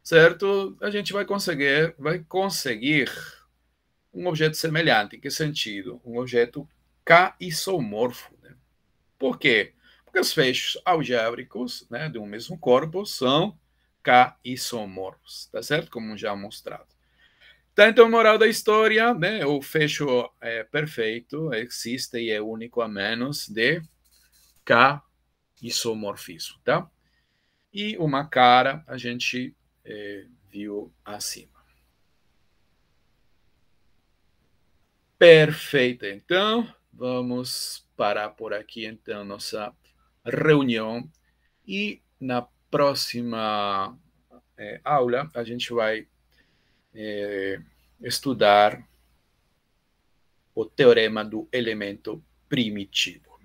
certo? A gente vai conseguir um objeto semelhante. Em que sentido? Um objeto K-isomorfo. Né? Por quê? Porque os fechos algébricos, né, de um mesmo corpo são K-isomorfos, tá certo? Como já mostrado. Tá, então, moral da história, né, o fecho perfeito existe e é único a menos de K-isomorfismo, tá? E uma cara a gente viu acima. Perfeito, então, vamos parar por aqui, então, nossa reunião. E na próxima aula, a gente vai estudar o teorema do elemento primitivo.